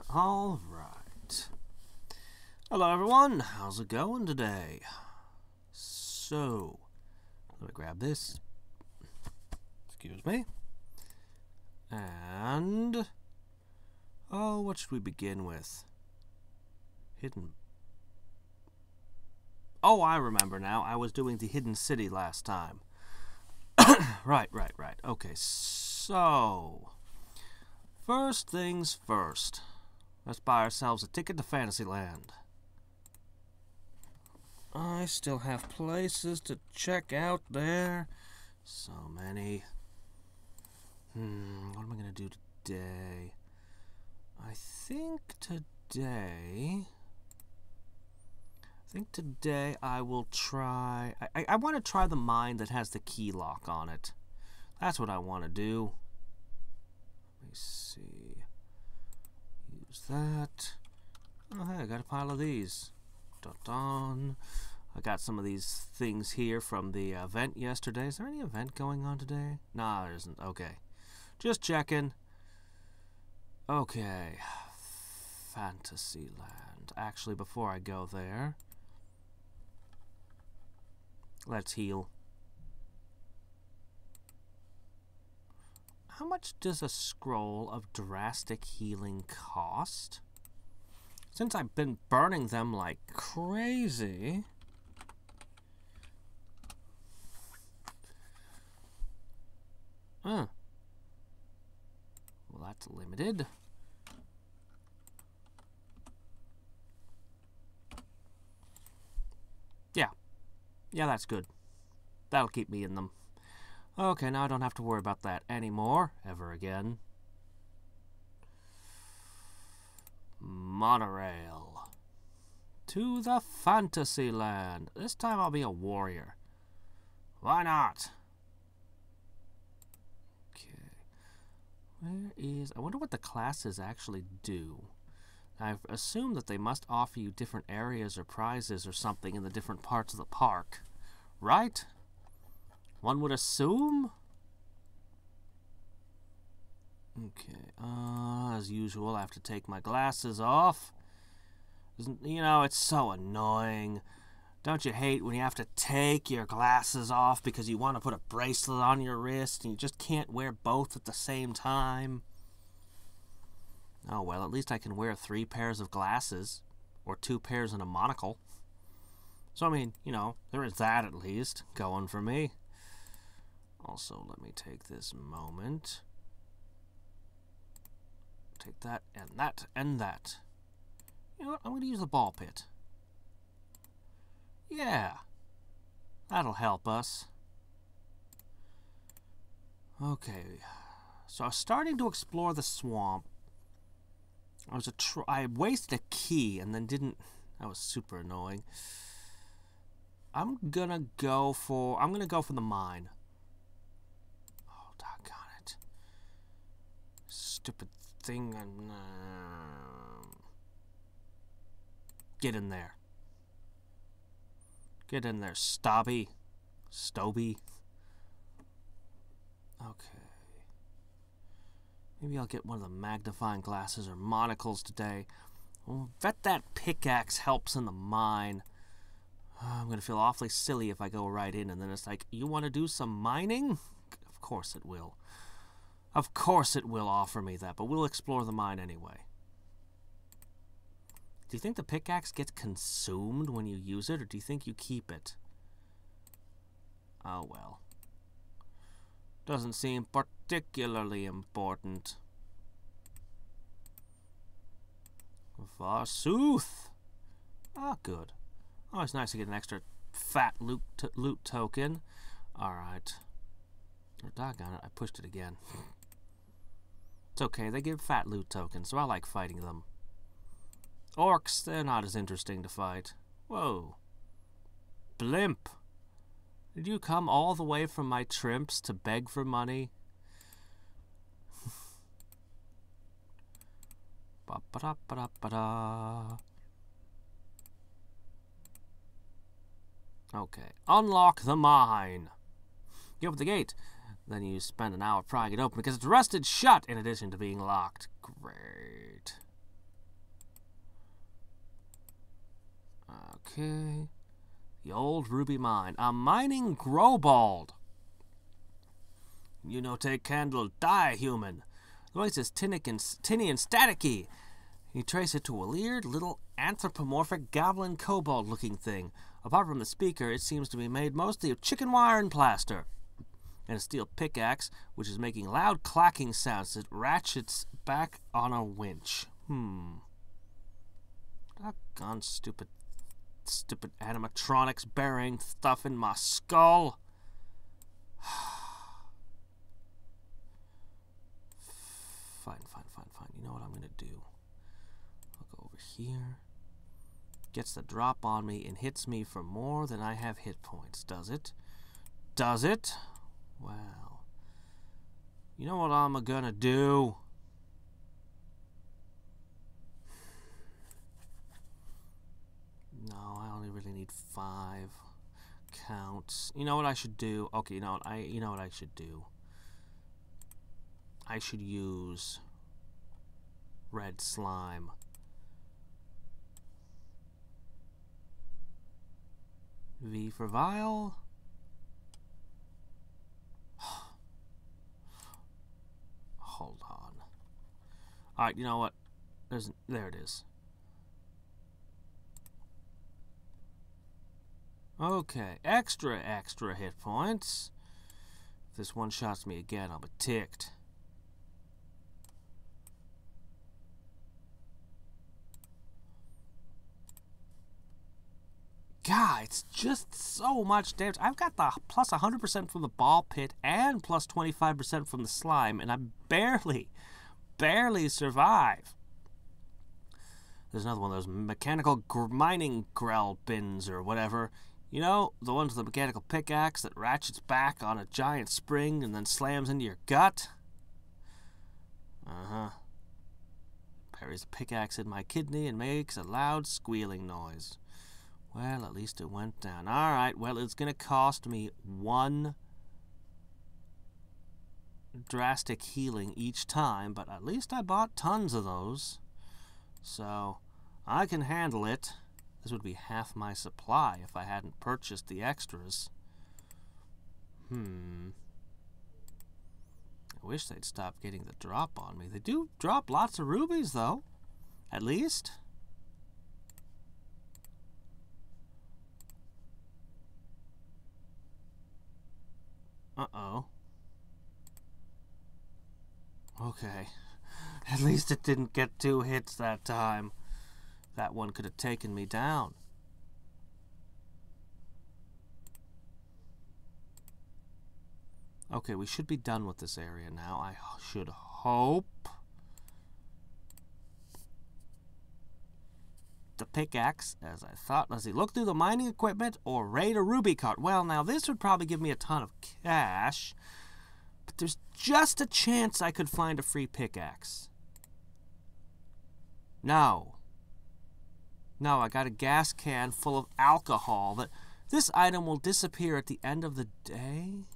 All right. Hello, everyone. How's it going today? So, let me grab this. Excuse me. And, oh, what should we begin with? Hidden. Oh, I remember now. I was doing the Hidden City last time. Right. Okay, so, first things first. Let's buy ourselves a ticket to Fantasyland. I still have places to check out there. So many. What am I going to do today? I think today I will try... I want to try the mine that has the key lock on it. That's what I want to do. Let me see. Use that. Oh, hey, I got a pile of these. Dun-dun. I got some of these things here from the event yesterday. Is there any event going on today? Nah, there isn't. Okay. Just checking. Okay. Fantasyland. Actually, before I go there, let's heal. How much does a scroll of drastic healing cost? Since I've been burning them like crazy. Well, that's limited. Yeah, that's good. That'll keep me in them. Okay, now I don't have to worry about that anymore, ever again. Monorail. To the Fantasyland. This time I'll be a warrior. Why not? Okay. Where is... I wonder what the classes actually do. I've assumed that they must offer you different areas or prizes or something in the different parts of the park. Right? One would assume? Okay, as usual, I have to take my glasses off. You know, it's so annoying. Don't you hate when you have to take your glasses off because you want to put a bracelet on your wrist and you just can't wear both at the same time? Oh, well, at least I can wear 3 pairs of glasses, or 2 pairs and a monocle. So, I mean, you know, there is that at least going for me. Also, let me take this moment. Take that, and that, and that. You know what? I'm going to use the ball pit. Yeah. That'll help us. Okay. So I was starting to explore the swamp. I wasted a key and then didn't... That was super annoying. I'm gonna go for the mine. Oh, doggone it. Stupid thing. Get in there. Get in there, Stobby. Stoby. Okay. Maybe I'll get one of the magnifying glasses or monocles today. Well, bet that pickaxe helps in the mine. I'm going to feel awfully silly if I go right in and then it's like, you want to do some mining? Of course it will. Of course it will offer me that, but we'll explore the mine anyway. Do you think the pickaxe gets consumed when you use it, or do you think you keep it? Oh well. Doesn't seem particularly important. Forsooth. Ah, good. Oh, it's nice to get an extra fat loot token. Alright. Oh, doggone it, I pushed it again. It's okay, they give fat loot tokens, so I like fighting them. Orcs, they're not as interesting to fight. Whoa. Blimp. Did you come all the way from my trimps to beg for money? Ba-ba-da-ba-da-ba-da. Okay. Unlock the mine. You open the gate. Then you spend an hour prying it open because it's rusted shut in addition to being locked. Great. Okay. The old ruby mine. A mining growbald. You no take candle, die, human. The voice is tinny and staticky. You trace it to a weird little anthropomorphic goblin kobold-looking thing. Apart from the speaker, it seems to be made mostly of chicken wire and plaster. And a steel pickaxe, which is making loud clacking sounds as it ratchets back on a winch. Doggone stupid animatronics burying stuff in my skull. Fine. You know what I'm gonna do? I'll go over here. Gets the drop on me and hits me for more than I have hit points. Does it? Does it? Well, you know what I'm gonna do? No, I only really need 5 counts. You know what I should do? Okay, you know what I should do? I should use red slime. V for vial. Hold on. Alright, you know what? There it is. Okay, extra hit points. If this one shots me again, I'll be ticked. God, it's just so much damage. I've got the plus 100% from the ball pit and plus 25% from the slime, and I barely survive. There's another one of those mechanical mining grell bins or whatever. You know, the ones with the mechanical pickaxe that ratchets back on a giant spring and then slams into your gut? Buries the pickaxe in my kidney and makes a loud squealing noise. Well, at least it went down. Alright, well, it's going to cost me 1 drastic healing each time, but at least I bought tons of those. So, I can handle it. This would be half my supply if I hadn't purchased the extras. I wish they'd stop getting the drop on me. They do drop lots of rubies, though. At least. Uh-oh. Okay. At least it didn't get 2 hits that time. That one could have taken me down. Okay, we should be done with this area now. I should hope. The pickaxe, as I thought. Let's see. Look through the mining equipment or raid a ruby cart. Well, now this would probably give me a ton of cash. But there's just a chance I could find a free pickaxe. No, I got a gas can full of alcohol. This item will disappear at the end of the day.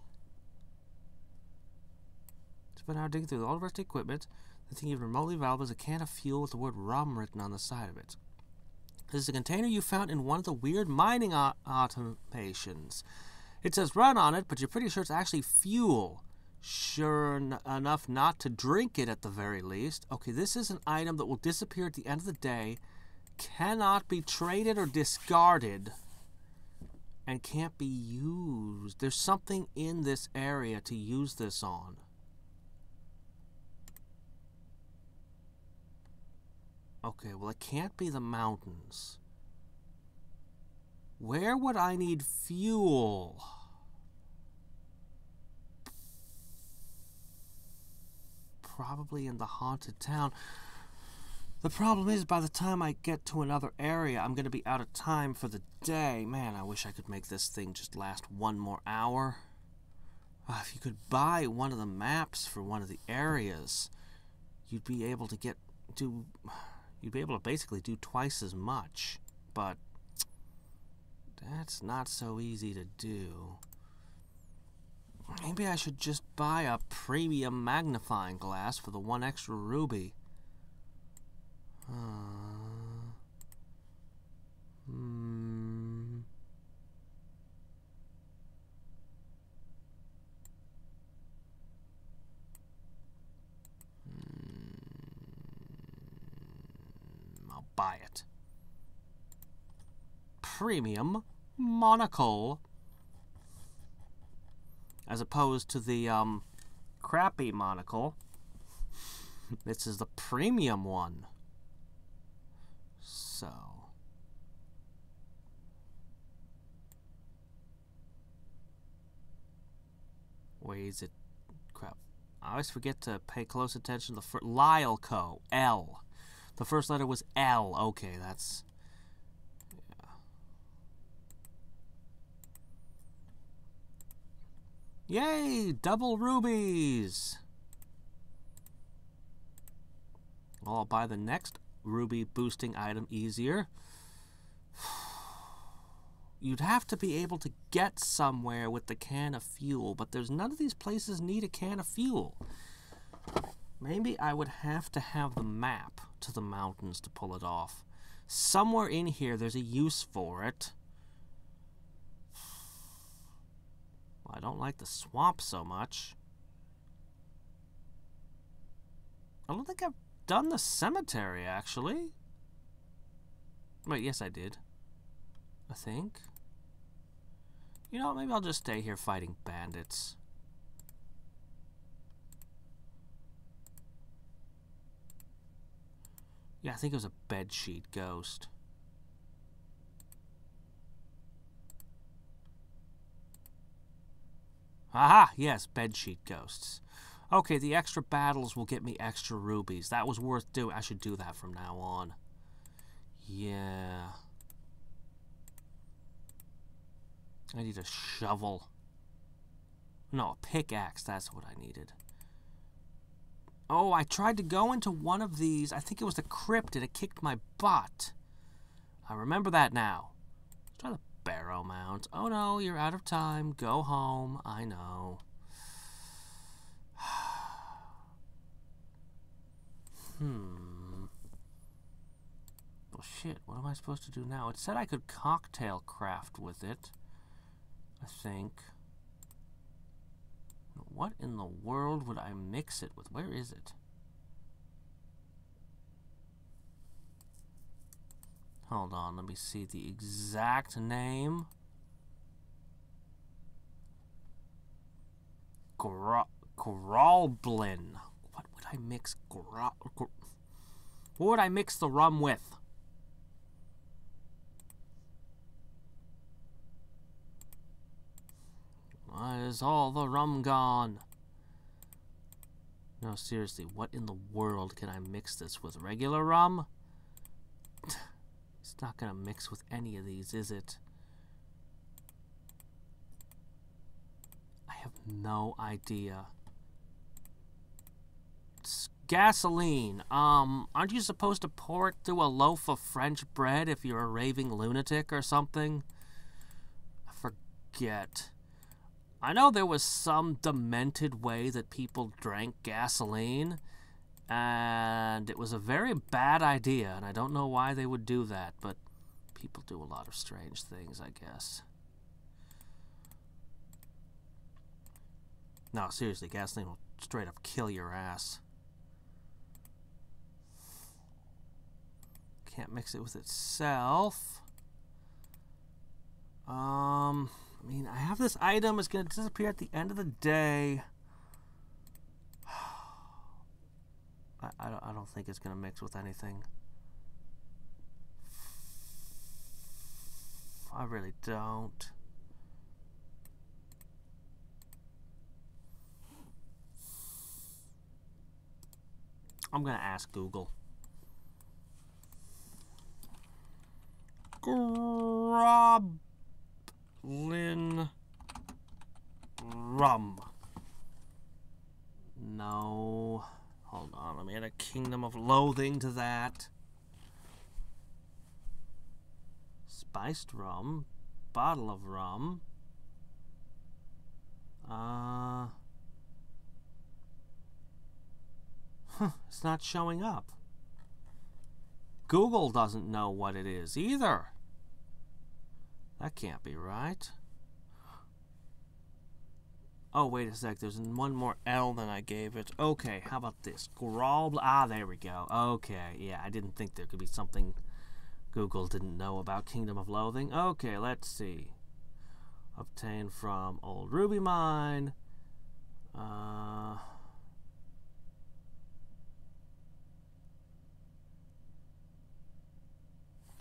Spend an hour digging through all the rest of the equipment. The thing even remotely valuable is a can of fuel with the word rum written on the side of it. This is a container you found in one of the weird mining automations. It says run on it, but you're pretty sure it's actually fuel. Sure enough not to drink it at the very least. Okay, this is an item that will disappear at the end of the day, cannot be traded or discarded, and can't be used. There's something in this area to use this on. Okay, well, it can't be the mountains. Where would I need fuel? Probably in the haunted town. The problem is, by the time I get to another area, I'm going to be out of time for the day. Man, I wish I could make this thing just last 1 more hour. If you could buy one of the maps for one of the areas, you'd be able to you'd be able to basically do twice as much. But that's not so easy to do. Maybe I should just buy a premium magnifying glass for the 1 extra ruby. I'll buy it. Premium monocle. As opposed to the, crappy monocle. This is the premium one. So... where is it? Crap. I always forget to pay close attention to the first... Lyle Co. L. The first letter was L. Okay, that's... yeah. Yay! Double rubies! Well, I'll buy the next ruby boosting item easier. You'd have to be able to get somewhere with the can of fuel, but there's none of these places need a can of fuel. Maybe I would have to have the map to the mountains to pull it off. Somewhere in here there's a use for it. Well, I don't like the swamp so much. I don't think I've done the cemetery, actually. Wait, yes I did. I think. You know, maybe I'll just stay here fighting bandits. Yeah, I think it was a bedsheet ghost. Aha! Yes, bedsheet ghosts. Okay, the extra battles will get me extra rubies. That was worth doing. I should do that from now on. Yeah. I need a shovel. No, a pickaxe. That's what I needed. Oh, I tried to go into one of these. I think it was the crypt, and it kicked my butt. I remember that now. Let's try the barrow mount. Oh no, you're out of time. Go home. I know. Well, shit. What am I supposed to do now? It said I could cocktail craft with it. I think. What in the world would I mix it with? Where is it? Hold on, let me see the exact name. Growlblin. What would I mix what would I mix the rum with? Why is all the rum gone? No, seriously, what in the world can I mix this with? Regular rum? It's not gonna mix with any of these, is it? I have no idea. It's gasoline. Aren't you supposed to pour it through a loaf of French bread if you're a raving lunatic or something? I forget. I know there was some demented way that people drank gasoline, and it was a very bad idea, and I don't know why they would do that, but people do a lot of strange things, I guess. No, seriously, gasoline will straight up kill your ass. Can't mix it with itself. I mean, I have this item. It's going to disappear at the end of the day. I don't think it's going to mix with anything. I really don't. I'm going to ask Google. Lin rum. No. Hold on, let me add a Kingdom of Loathing to that. Spiced rum. Bottle of rum. It's not showing up. Google doesn't know what it is either. That can't be right. Oh, wait a sec. There's one more L than I gave it. Okay, how about this? Grawl. Ah, there we go. Okay, yeah, I didn't think there could be something Google didn't know about Kingdom of Loathing. Okay, let's see. Obtained from Old Ruby Mine.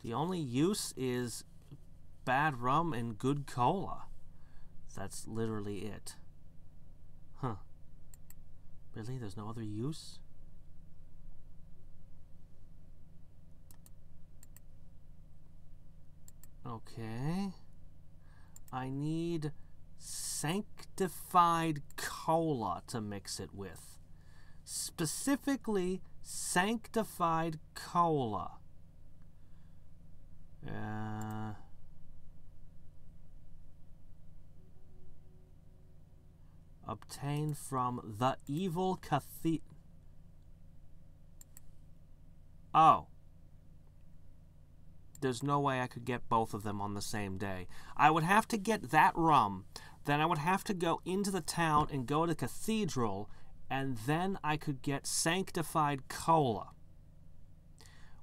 The only use is bad rum and good cola. That's literally it. Huh. Really? There's no other use? Okay. I need sanctified cola to mix it with. Specifically, sanctified cola. Obtained from the evil cathedral. Oh. There's no way I could get both of them on the same day. I would have to get that rum, then I would have to go into the town and go to the cathedral, and then I could get sanctified cola,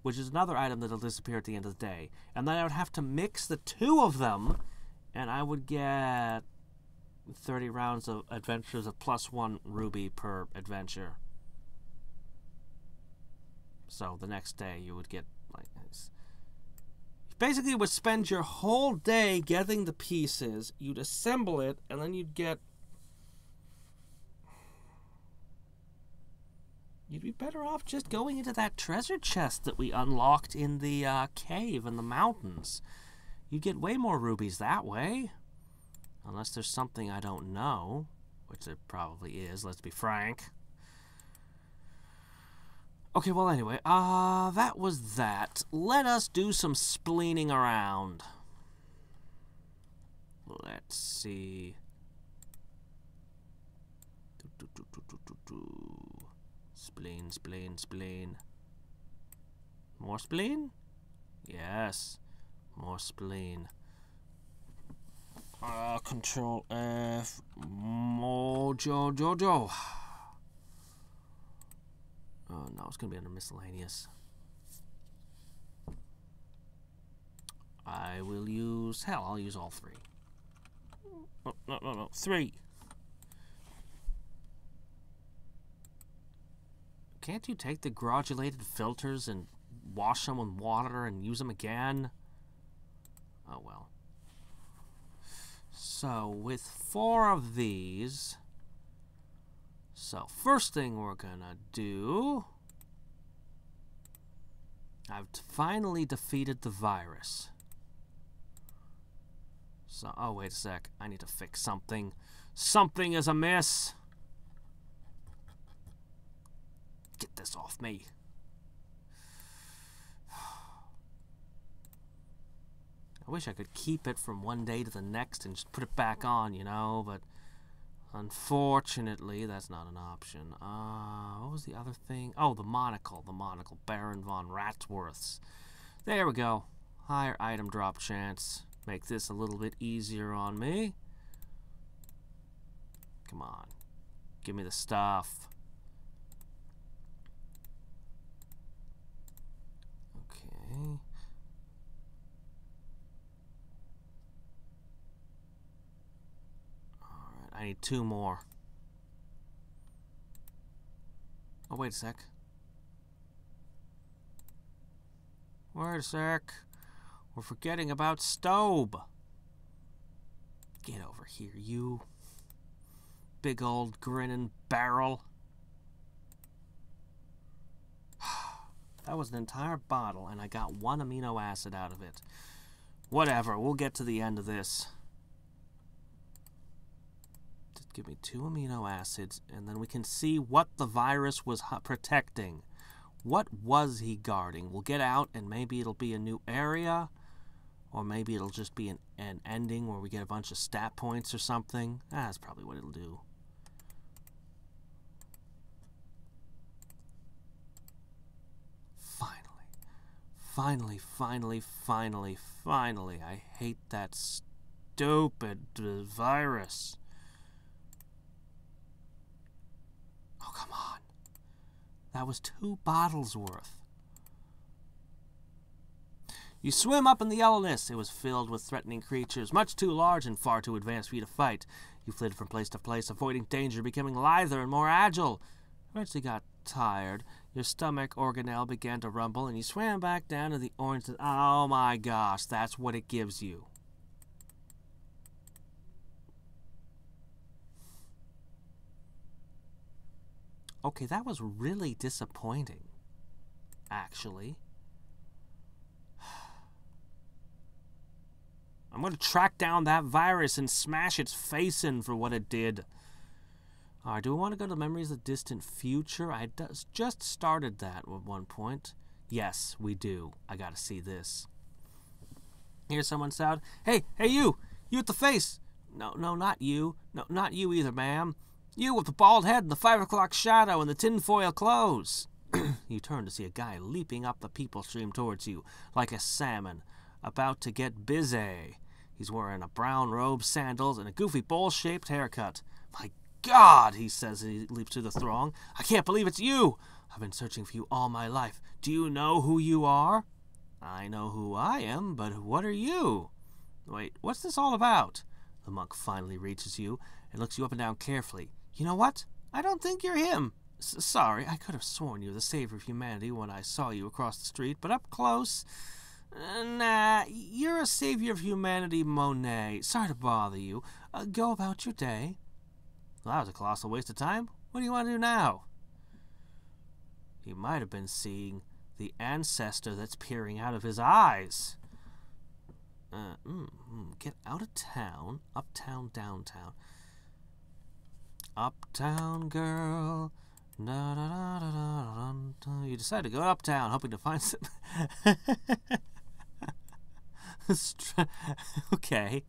which is another item that'll disappear at the end of the day. And then I would have to mix the two of them, and I would get 30 rounds of adventures of +1 ruby per adventure. So the next day you would get like this. Basically, you would spend your whole day getting the pieces, you'd assemble it, and then you'd get... You'd be better off just going into that treasure chest that we unlocked in the cave in the mountains. You'd get way more rubies that way. Unless there's something I don't know, which there probably is, let's be frank. Okay, well, anyway, that was that. Let us do some spleening around. Let's see. Spleen, spleen, spleen. More spleen? Yes, more spleen. Control F. Mojo Jojo. Oh no, it's gonna be under miscellaneous. I will use... Hell, I'll use all three. Oh, no. 3. Can't you take the granulated filters and wash them with water and use them again? Oh well. So, with 4 of these... So, first thing we're gonna do... I've finally defeated the virus. So, oh, wait a sec. I need to fix something. Something is amiss! Get this off me. I wish I could keep it from one day to the next and just put it back on, you know, but... Unfortunately, that's not an option. What was the other thing? Oh, the monocle. The monocle. Baron von Ratsworth's. There we go. Higher item drop chance. Make this a little bit easier on me. Come on. Give me the stuff. Okay. I need 2 more. Oh, wait a sec. Wait a sec. We're forgetting about Stobe. Get over here, you. Big old grinning barrel. That was an entire bottle, and I got 1 amino acid out of it. Whatever, we'll get to the end of this. Give me 2 amino acids, and then we can see what the virus was protecting. What was he guarding? We'll get out, and maybe it'll be a new area, or maybe it'll just be an ending where we get a bunch of stat points or something. That's probably what it'll do. Finally. I hate that stupid virus. That was 2 bottles worth. You swim up in the yellowness. It was filled with threatening creatures, much too large and far too advanced for you to fight. You fled from place to place, avoiding danger, becoming lither and more agile. Eventually got tired. Your stomach organelle began to rumble, and you swam back down to the orange. Oh my gosh, that's what it gives you. Okay, that was really disappointing, actually. I'm going to track down that virus and smash its face in for what it did. Alright, do we want to go to Memories of the Distant Future? I just started that at one point. Yes, we do. I gotta see this. Here's someone shout, Hey, you! You with the face! No, not you. No, not you either, ma'am. You with the bald head and the 5 o'clock shadow and the tinfoil clothes. You turn to see a guy leaping up the people stream towards you, like a salmon, about to get busy. He's wearing a brown robe, sandals, and a goofy bowl-shaped haircut. My God, he says as he leaps through the throng. I can't believe it's you. I've been searching for you all my life. Do you know who you are? I know who I am, but what are you? Wait, what's this all about? The monk finally reaches you and looks you up and down carefully. You know what? I don't think you're him. Sorry, I could have sworn you were the savior of humanity when I saw you across the street, but up close... Nah, you're a savior of humanity, Monet. Sorry to bother you. Go about your day. Well, that was a colossal waste of time. What do you want to do now? He might have been seeing the ancestor that's peering out of his eyes. Get out of town. Uptown, downtown. Uptown girl. Da, da, da, da, da, da. You decide to go uptown, hoping to find some... Okay.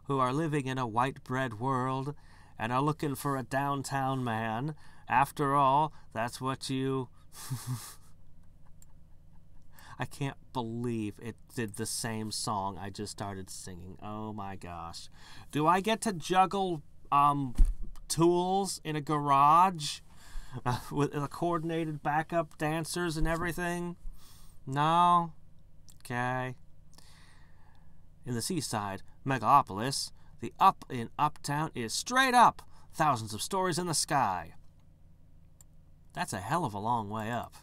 Who are living in a white bread world and are looking for a downtown man. After all, that's what you... I can't believe it did the same song I just started singing. Oh my gosh. Do I get to juggle tools in a garage with coordinated backup dancers and everything? No? Okay. In the seaside megalopolis, the up in Uptown is straight up. Thousands of stories in the sky. That's a hell of a long way up.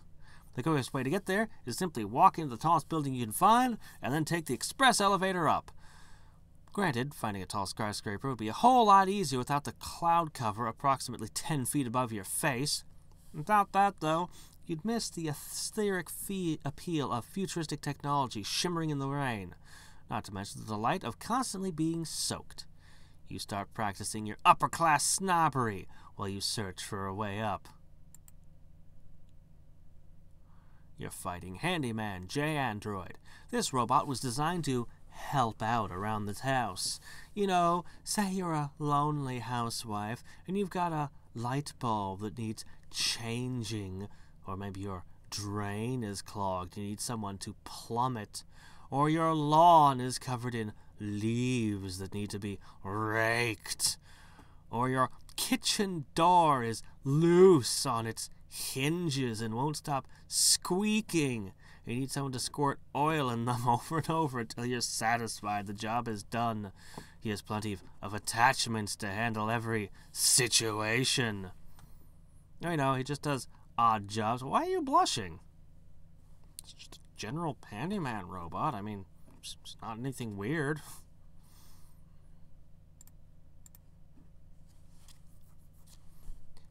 The quickest way to get there is simply walk into the tallest building you can find and then take the express elevator up. Granted, finding a tall skyscraper would be a whole lot easier without the cloud cover approximately 10 feet above your face. Without that, though, you'd miss the etheric appeal of futuristic technology shimmering in the rain. Not to mention the delight of constantly being soaked. You start practicing your upper-class snobbery while you search for a way up. You're fighting Handyman J-Android. This robot was designed to help out around the house. You know, say you're a lonely housewife and you've got a light bulb that needs changing, or maybe your drain is clogged, you need someone to plumb it. Or your lawn is covered in leaves that need to be raked. Or your kitchen door is loose on its hinges and won't stop squeaking. You need someone to squirt oil in them over and over until you're satisfied the job is done. He has plenty of attachments to handle every situation. You know, he just does odd jobs. Why are you blushing? It's just a general handyman robot. I mean, it's not anything weird.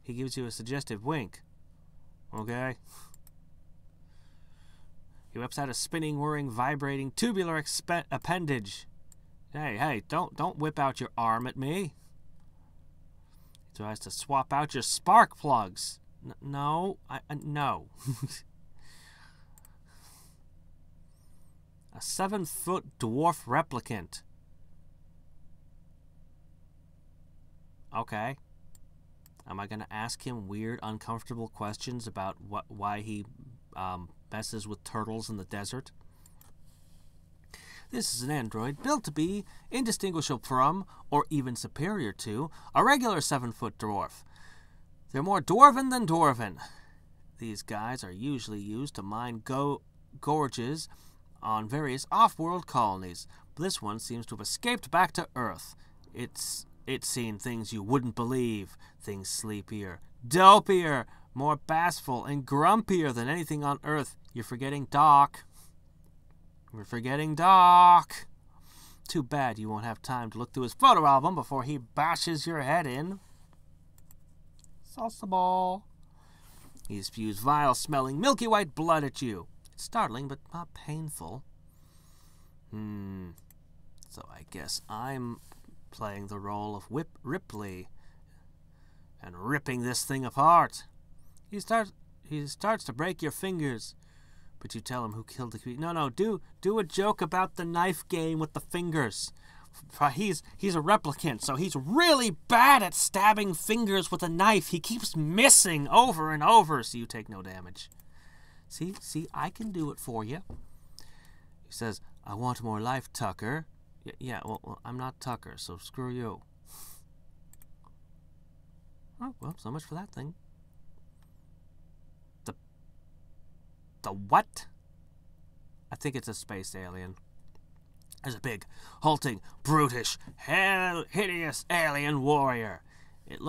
He gives you a suggestive wink. Okay? He whips out a spinning, whirring, vibrating, tubular appendage. Hey, don't whip out your arm at me. He tries to swap out your spark plugs. No. No. A 7-foot dwarf replicant. Okay. Am I going to ask him weird, uncomfortable questions about why he messes with turtles in the desert? This is an android built to be indistinguishable from, or even superior to, a regular 7-foot dwarf. They're more dwarven than dwarven. These guys are usually used to mine gorges on various off-world colonies, but this one seems to have escaped back to Earth. It's seen things you wouldn't believe, things sleepier, dopier, more bashful, and grumpier than anything on Earth. You're forgetting Doc. We're forgetting Doc. Too bad you won't have time to look through his photo album before he bashes your head in. Salsa ball. He spews vile-smelling, milky white blood at you. It's startling, but not painful. So I guess I'm playing the role of Whip Ripley and ripping this thing apart. He starts to break your fingers, but you tell him who killed the queen. No, do a joke about the knife game with the fingers. He's a replicant, so he's really bad at stabbing fingers with a knife. He keeps missing over and over, so you take no damage. See, I can do it for you. He says, I want more life, Tucker. Yeah, well, I'm not Tucker, so screw you. Oh, well, so much for that thing. The what? I think it's a space alien. There's a big, halting, brutish, hideous alien warrior. It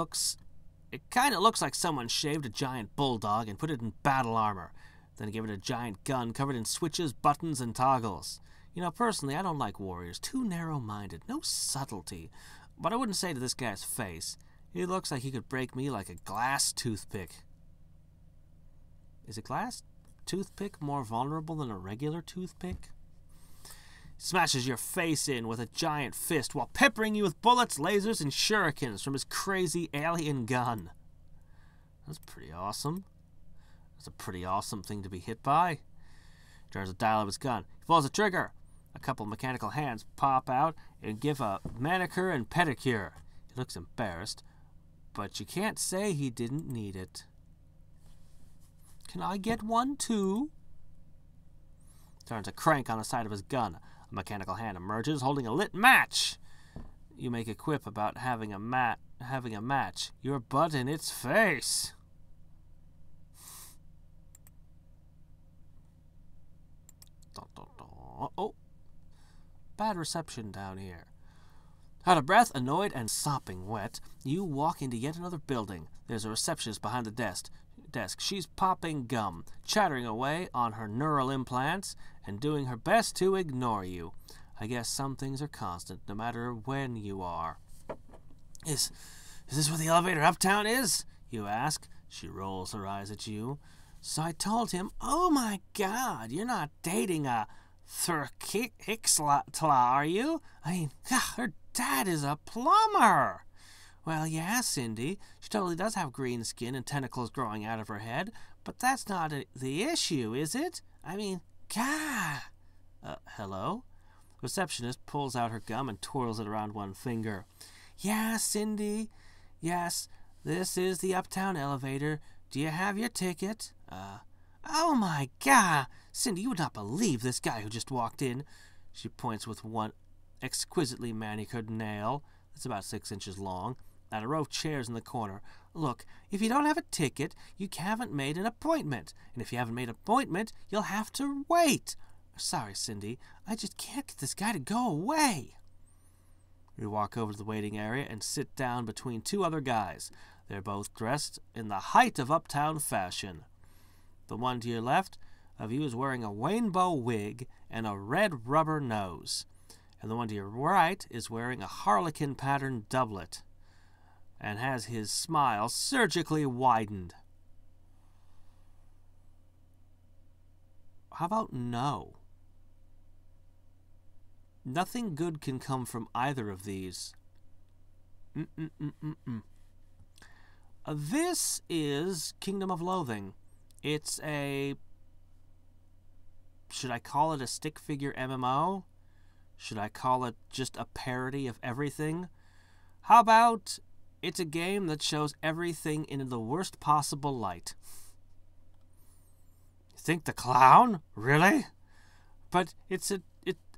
kind of looks like someone shaved a giant bulldog and put it in battle armor, then gave it a giant gun covered in switches, buttons, and toggles. You know, personally, I don't like warriors. Too narrow-minded, no subtlety. But I wouldn't say to this guy's face. He looks like he could break me like a glass toothpick. Is a glass toothpick more vulnerable than a regular toothpick? Smashes your face in with a giant fist while peppering you with bullets, lasers, and shurikens from his crazy alien gun. That's pretty awesome. That's a pretty awesome thing to be hit by. Turns the dial of his gun. He pulls the trigger. A couple mechanical hands pop out and give a manicure and pedicure. He looks embarrassed, but you can't say he didn't need it. Can I get one too? Turns a crank on the side of his gun. A mechanical hand emerges, holding a lit match. You make a quip about having a match. Your butt in its face. Oh, bad reception down here. Out of breath, annoyed, and sopping wet, you walk into yet another building. There's a receptionist behind the desk. She's popping gum, chattering away on her neural implants, and doing her best to ignore you. I guess some things are constant, no matter when you are. Is this where the elevator uptown is? You ask. She rolls her eyes at you. So I told him, oh my God, you're not dating a Thurkixla, are you? I mean, her dad is a plumber. Well, yeah, Cindy, she totally does have green skin and tentacles growing out of her head, but that's not the issue, is it? I mean, God. Hello? Receptionist pulls out her gum and twirls it around one finger. Yeah, Cindy. Yes, this is the uptown elevator. Do you have your ticket? Oh my God. Cindy, you would not believe this guy who just walked in. She points with one exquisitely manicured nail that's about 6 inches long at a row of chairs in the corner. Look, if you don't have a ticket, you haven't made an appointment. And if you haven't made an appointment, you'll have to wait. Sorry, Cindy. I just can't get this guy to go away. You walk over to the waiting area and sit down between two other guys. They're both dressed in the height of uptown fashion. The one to your left of you is wearing a rainbow wig and a red rubber nose. And the one to your right is wearing a harlequin-patterned doublet and has his smile surgically widened. How about no? Nothing good can come from either of these. This is Kingdom of Loathing. It's a... should I call it a stick figure MMO? Should I call it just a parody of everything? How about it's a game that shows everything in the worst possible light? You think the clown? Really? But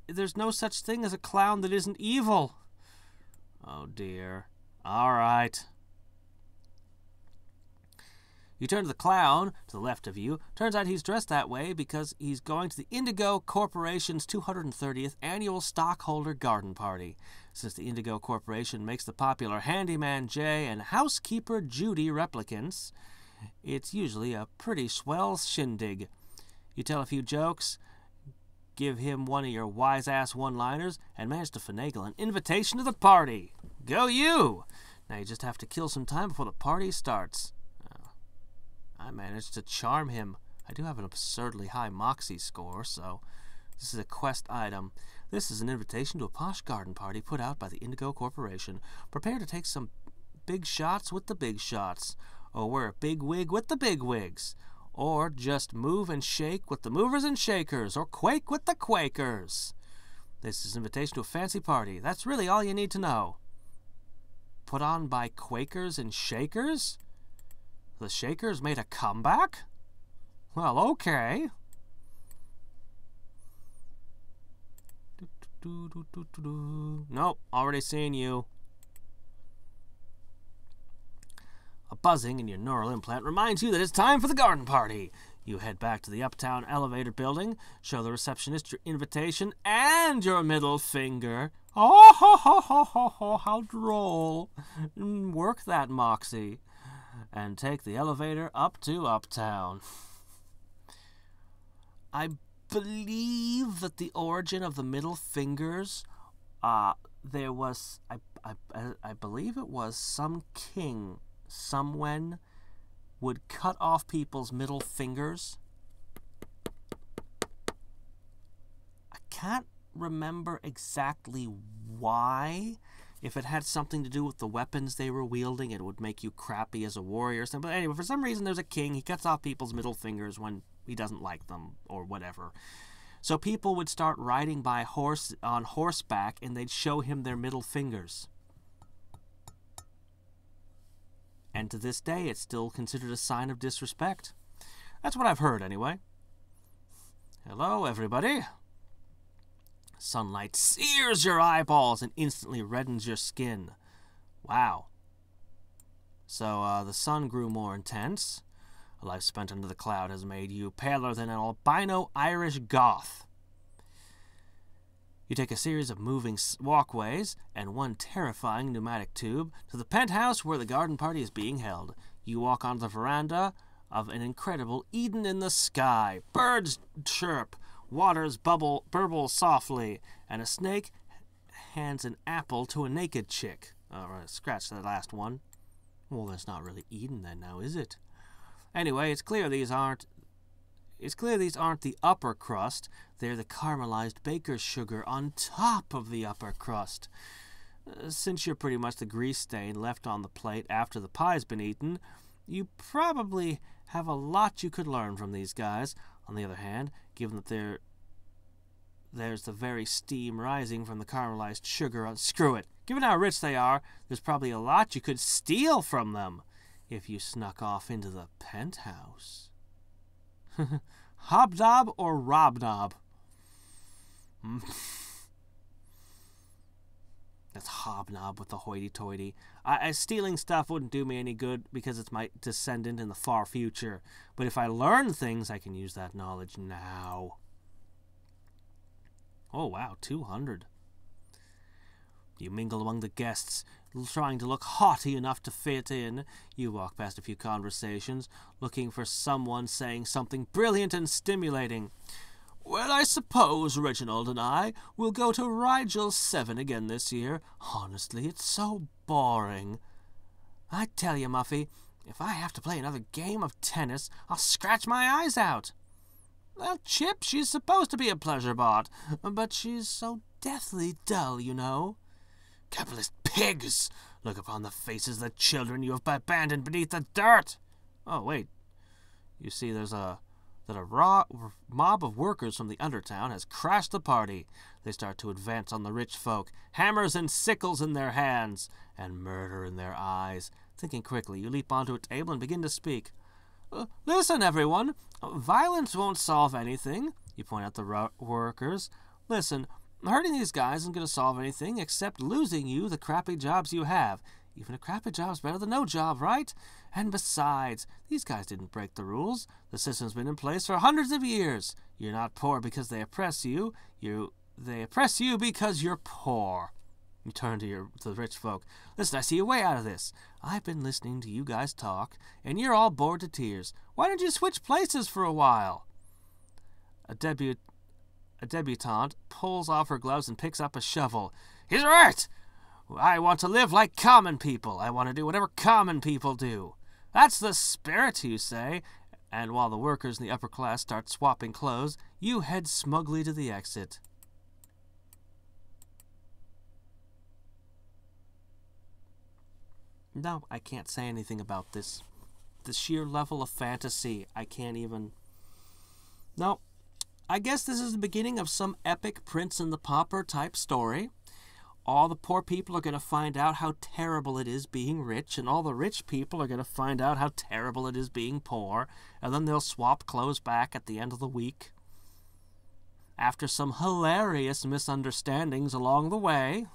there's no such thing as a clown that isn't evil. Oh dear. All right. You turn to the clown to the left of you. Turns out he's dressed that way because he's going to the Indigo Corporation's 230th annual stockholder garden party. Since the Indigo Corporation makes the popular Handyman Jay and Housekeeper Judy replicants, it's usually a pretty swell shindig. You tell a few jokes, give him one of your wise-ass one-liners, and manage to finagle an invitation to the party. Go you! Now you just have to kill some time before the party starts. I managed to charm him. I do have an absurdly high moxie score, so this is a quest item. This is an invitation to a posh garden party put out by the Indigo Corporation. Prepare to take some big shots with the big shots, or wear a big wig with the big wigs, or just move and shake with the movers and shakers, or quake with the Quakers. This is an invitation to a fancy party. That's really all you need to know. Put on by Quakers and Shakers? The Shakers made a comeback? Well, okay. Nope, already seen you. A buzzing in your neural implant reminds you that it's time for the garden party. You head back to the Uptown Elevator building, show the receptionist your invitation and your middle finger. Oh, ho, ho, ho, ho, ho, how droll. Work that moxie. And take the elevator up to Uptown. I believe that the origin of the middle fingers, there was, I believe it was some king, someone would cut off people's middle fingers. I can't remember exactly why. If it had something to do with the weapons they were wielding, it would make you crappy as a warrior or something. But anyway, for some reason, there's a king. He cuts off people's middle fingers when he doesn't like them or whatever. So people would start riding by on horseback, and they'd show him their middle fingers. And to this day, it's still considered a sign of disrespect. That's what I've heard, anyway. Hello, everybody. Sunlight sears your eyeballs and instantly reddens your skin. Wow. So, the sun grew more intense. A life spent under the cloud has made you paler than an albino Irish goth. You take a series of moving walkways and one terrifying pneumatic tube to the penthouse where the garden party is being held. You walk onto the veranda of an incredible Eden in the sky. Birds chirp. Waters burble softly, and a snake hands an apple to a naked chick. Scratch that last one. Well, that's not really Eden then, now, is it? Anyway, it's clear these aren't the upper crust. They're the caramelized baker's sugar on top of the upper crust. Since you're pretty much the grease stain left on the plate after the pie's been eaten, you probably have a lot you could learn from these guys. On the other hand, given that there's the very steam rising from the caramelized sugar screw it. Given how rich they are, there's probably a lot you could steal from them if you snuck off into the penthouse. Hobnob or Robnob? That's Hobnob with the hoity-toity. Stealing stuff wouldn't do me any good because it's my descendant in the far future. But if I learn things, I can use that knowledge now. Oh, wow, 200. You mingle among the guests, trying to look haughty enough to fit in. You walk past a few conversations, looking for someone saying something brilliant and stimulating. Well, I suppose Reginald and I will go to Rigel 7 again this year. Honestly, it's so boring. I tell you, Muffy, if I have to play another game of tennis, I'll scratch my eyes out. Well, Chip, she's supposed to be a pleasure bot, but she's so deathly dull, you know. Capitalist pigs! Look upon the faces of the children you have abandoned beneath the dirt! Oh, wait. You see, there's a mob of workers from the Undertown has crashed the party. They start to advance on the rich folk, hammers and sickles in their hands, and murder in their eyes. Thinking quickly, you leap onto a table and begin to speak. Listen, everyone. Violence won't solve anything. You point out the workers. Listen, hurting these guys isn't going to solve anything except losing you the crappy jobs you have. Even a crappy job's better than no job, right? And besides, these guys didn't break the rules. The system's been in place for hundreds of years. You're not poor because they oppress you. They oppress you because you're poor. You turn to the rich folk. Listen, I see a way out of this. I've been listening to you guys talk, and you're all bored to tears. Why don't you switch places for a while? A debutante pulls off her gloves and picks up a shovel. He's right! I want to live like common people. I want to do whatever common people do. That's the spirit, you say. And while the workers in the upper class start swapping clothes, you head smugly to the exit. No, I can't say anything about this. The sheer level of fantasy, I can't even... No, I guess this is the beginning of some epic Prince and the Pauper type story. All the poor people are going to find out how terrible it is being rich, and all the rich people are going to find out how terrible it is being poor, and then they'll swap clothes back at the end of the week. After some hilarious misunderstandings along the way.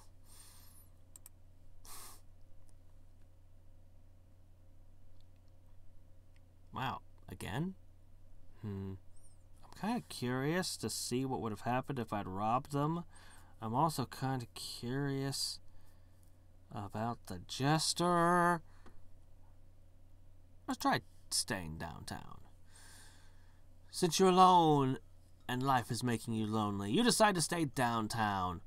Wow, again? I'm kind of curious to see what would have happened if I'd robbed them. I'm also kind of curious about the jester. Let's try staying downtown. Since you're alone and life is making you lonely, you decide to stay downtown.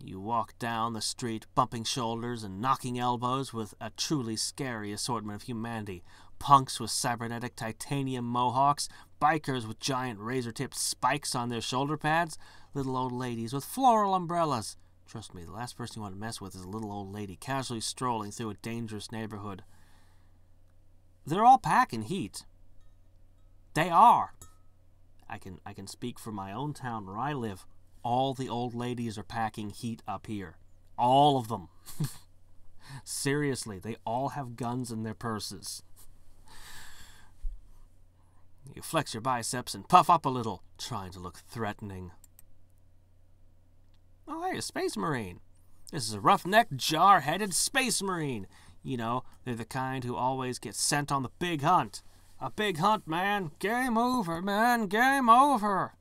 You walk down the street, bumping shoulders and knocking elbows with a truly scary assortment of humanity. Punks with cybernetic titanium mohawks, bikers with giant razor-tipped spikes on their shoulder pads, little old ladies with floral umbrellas. Trust me, the last person you want to mess with is a little old lady casually strolling through a dangerous neighborhood. They're all packing heat. They are. I can speak for my own town where I live. All the old ladies are packing heat up here. All of them. Seriously, they all have guns in their purses. You flex your biceps and puff up a little, trying to look threatening. Oh, hey, a space marine. This is a roughneck, jar-headed space marine. You know, they're the kind who always get sent on the big hunt. A big hunt, man. Game over, man. Game over.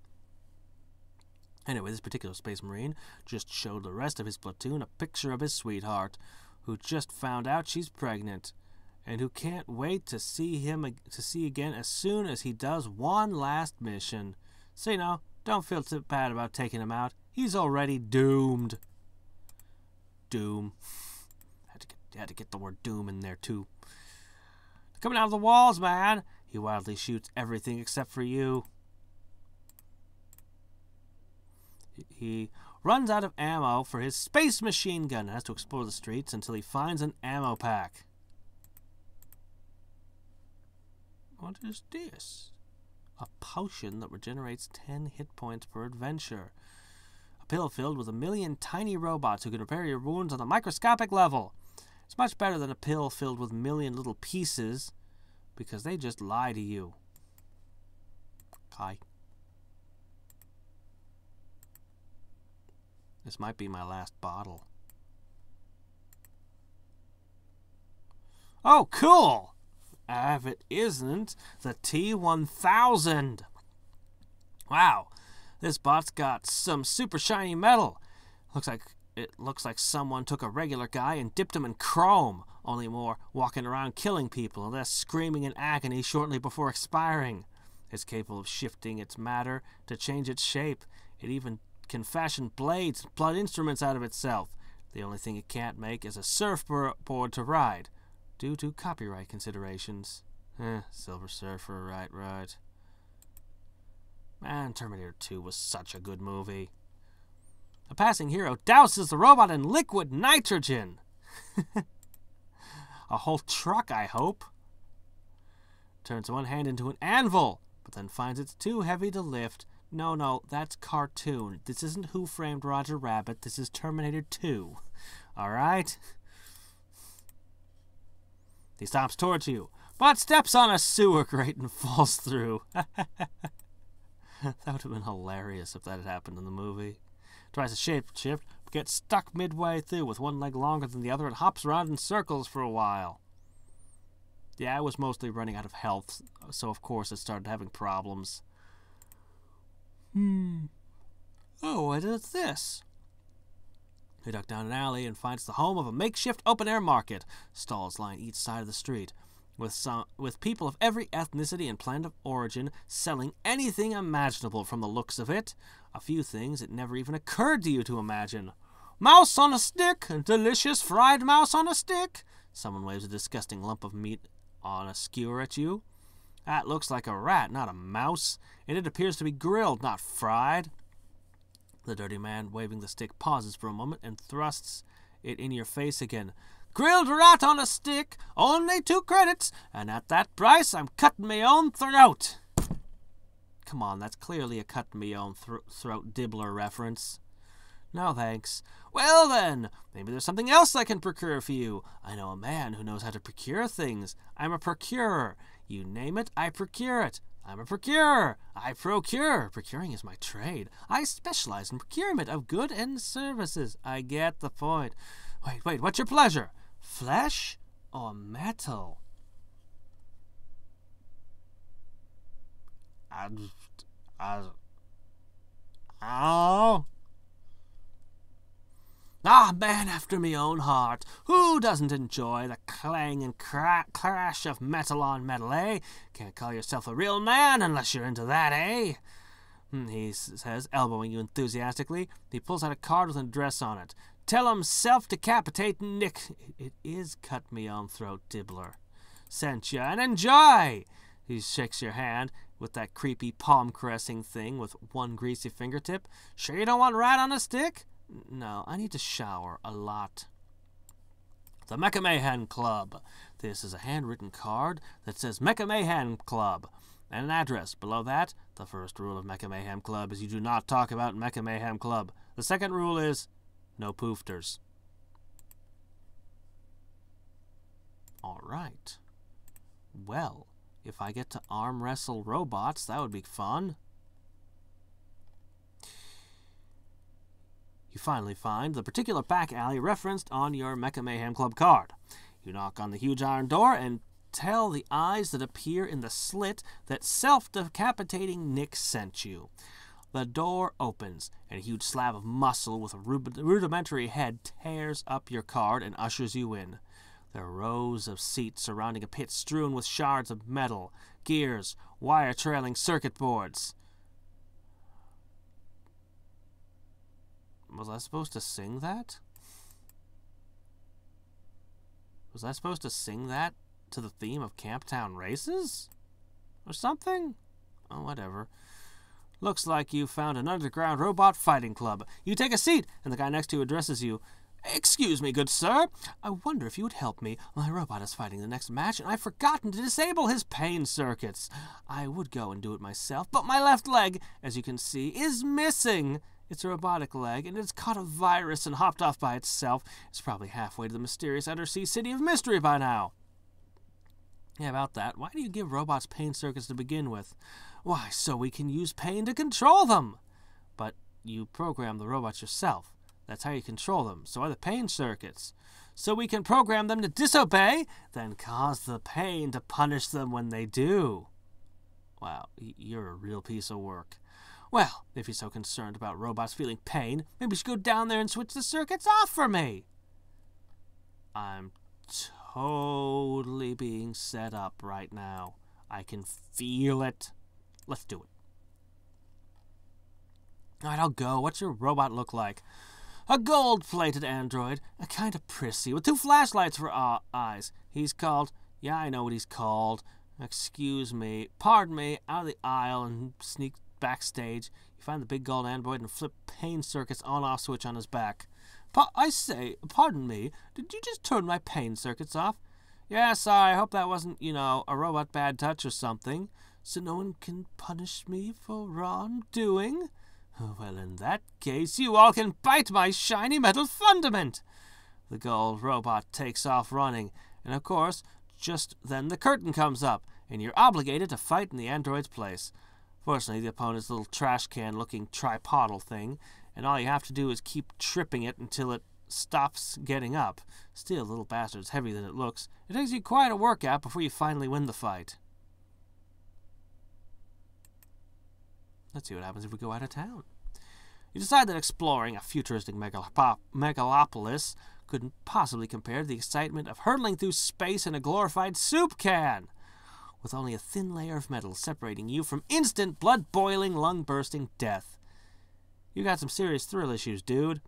Anyway, this particular space marine just showed the rest of his platoon a picture of his sweetheart, who just found out she's pregnant, and who can't wait to see again as soon as he does one last mission. So, you know, don't feel too bad about taking him out. He's already doomed. Doom. Had to get the word doom in there, too. Coming out of the walls, man. He wildly shoots everything except for you. He runs out of ammo for his space machine gun and has to explore the streets until he finds an ammo pack. What is this? A potion that regenerates 10 hit points per adventure. A pill filled with 1,000,000 tiny robots who can repair your wounds on a microscopic level. It's much better than a pill filled with 1,000,000 little pieces, because they just lie to you. Hi. This might be my last bottle. Oh, cool! If it isn't the T-1000. Wow, this bot's got some super shiny metal. It looks like someone took a regular guy and dipped him in chrome, only more walking around killing people and less screaming in agony shortly before expiring. It's capable of shifting its matter to change its shape. It even can fashion blades and blunt instruments out of itself. The only thing it can't make is a surfboard to ride, due to copyright considerations. Silver Surfer, right. Man, Terminator 2 was such a good movie. A passing hero douses the robot in liquid nitrogen. A whole truck, I hope. Turns one hand into an anvil, but then finds it's too heavy to lift. No, that's cartoon. This isn't Who Framed Roger Rabbit. This is Terminator 2. Alright? He stomps towards you, but steps on a sewer grate and falls through. That would have been hilarious if that had happened in the movie. Tries to shapeshift, gets stuck midway through with one leg longer than the other and hops around in circles for a while. Yeah, I was mostly running out of health, so of course it started having problems. Oh, what is this? He ducked down an alley and finds the home of a makeshift open-air market. Stalls line each side of the street, with people of every ethnicity and land of origin selling anything imaginable from the looks of it. A few things it never even occurred to you to imagine. Mouse on a stick! Delicious fried mouse on a stick! Someone waves a disgusting lump of meat on a skewer at you. That looks like a rat, not a mouse, and it appears to be grilled, not fried. The dirty man waving the stick pauses for a moment and thrusts it in your face again. Grilled rat on a stick, only 2 credits, and at that price I'm cutting me own throat. Come on, that's clearly a cut me own throat dibbler reference. No thanks. Well then, maybe there's something else I can procure for you. I know a man who knows how to procure things. I'm a procurer. You name it, I procure it. I'm a procurer. I procure. Procuring is my trade. I specialize in procurement of goods and services. I get the point. Wait, what's your pleasure? Flesh or metal? Man after me own heart. Who doesn't enjoy the clang and crash of metal on metal, eh? Can't call yourself a real man unless you're into that, eh? He says, elbowing you enthusiastically. He pulls out a card with an address on it. Tell him self-decapitating Nick. It is cut me own throat dibbler. Sent ya, and enjoy! He shakes your hand with that creepy palm-caressing thing with one greasy fingertip. Sure you don't want rat on a stick? No, I need to shower a lot. The Mecha Mayhem Club. This is a handwritten card that says Mecha Mayhem Club and an address. Below that, the first rule of Mecha Mayhem Club is you do not talk about Mecha Mayhem Club. The second rule is no poofters. All right. Well, if I get to arm wrestle robots, that would be fun. You finally find the particular back alley referenced on your Mecha Mayhem Club card. You knock on the huge iron door and tell the eyes that appear in the slit that self-decapitating Nick sent you. The door opens, and a huge slab of muscle with a rudimentary head tears up your card and ushers you in. There are rows of seats surrounding a pit strewn with shards of metal, gears, wire-trailing circuit boards. Was I supposed to sing that? Was I supposed to sing that to the theme of Camptown Races? Or something? Oh, whatever. Looks like you found an underground robot fighting club. You take a seat, and the guy next to you addresses you. Excuse me, good sir. I wonder if you would help me. My robot is fighting the next match, and I've forgotten to disable his pain circuits. I would go and do it myself, but my left leg, as you can see, is missing. It's a robotic leg, and it's caught a virus and hopped off by itself. It's probably halfway to the mysterious undersea city of mystery by now. Yeah, about that. Why do you give robots pain circuits to begin with? Why, so we can use pain to control them. But you program the robots yourself. That's how you control them. So are the pain circuits. So we can program them to disobey, then cause the pain to punish them when they do. Wow, you're a real piece of work. Well, if you're so concerned about robots feeling pain, maybe you should go down there and switch the circuits off for me. I'm totally being set up right now. I can feel it. Let's do it. All right, I'll go. What's your robot look like? A gold-plated android, a kind of prissy, with 2 flashlights for eyes. He's called... Yeah, I know what he's called. Excuse me. Pardon me. Out of the aisle and sneak backstage. You find the big gold android and flip pain circuits on-off switch on his back. I say, pardon me, did you just turn my pain circuits off? Yeah, sorry, I hope that wasn't, a robot bad touch or something. So no one can punish me for wrongdoing? Well, in that case, you all can bite my shiny metal fundament. The gold robot takes off running, and of course, just then the curtain comes up, and you're obligated to fight in the android's place. Fortunately, the opponent's little trash can-looking tripodal thing, and all you have to do is keep tripping it until it stops getting up. Still, little bastard's heavier than it looks. It takes you quite a workout before you finally win the fight. Let's see what happens if we go out of town. You decide that exploring a futuristic megalopolis couldn't possibly compare to the excitement of hurtling through space in a glorified soup can, with only a thin layer of metal separating you from instant blood-boiling, lung-bursting death. You got some serious thrill issues, dude.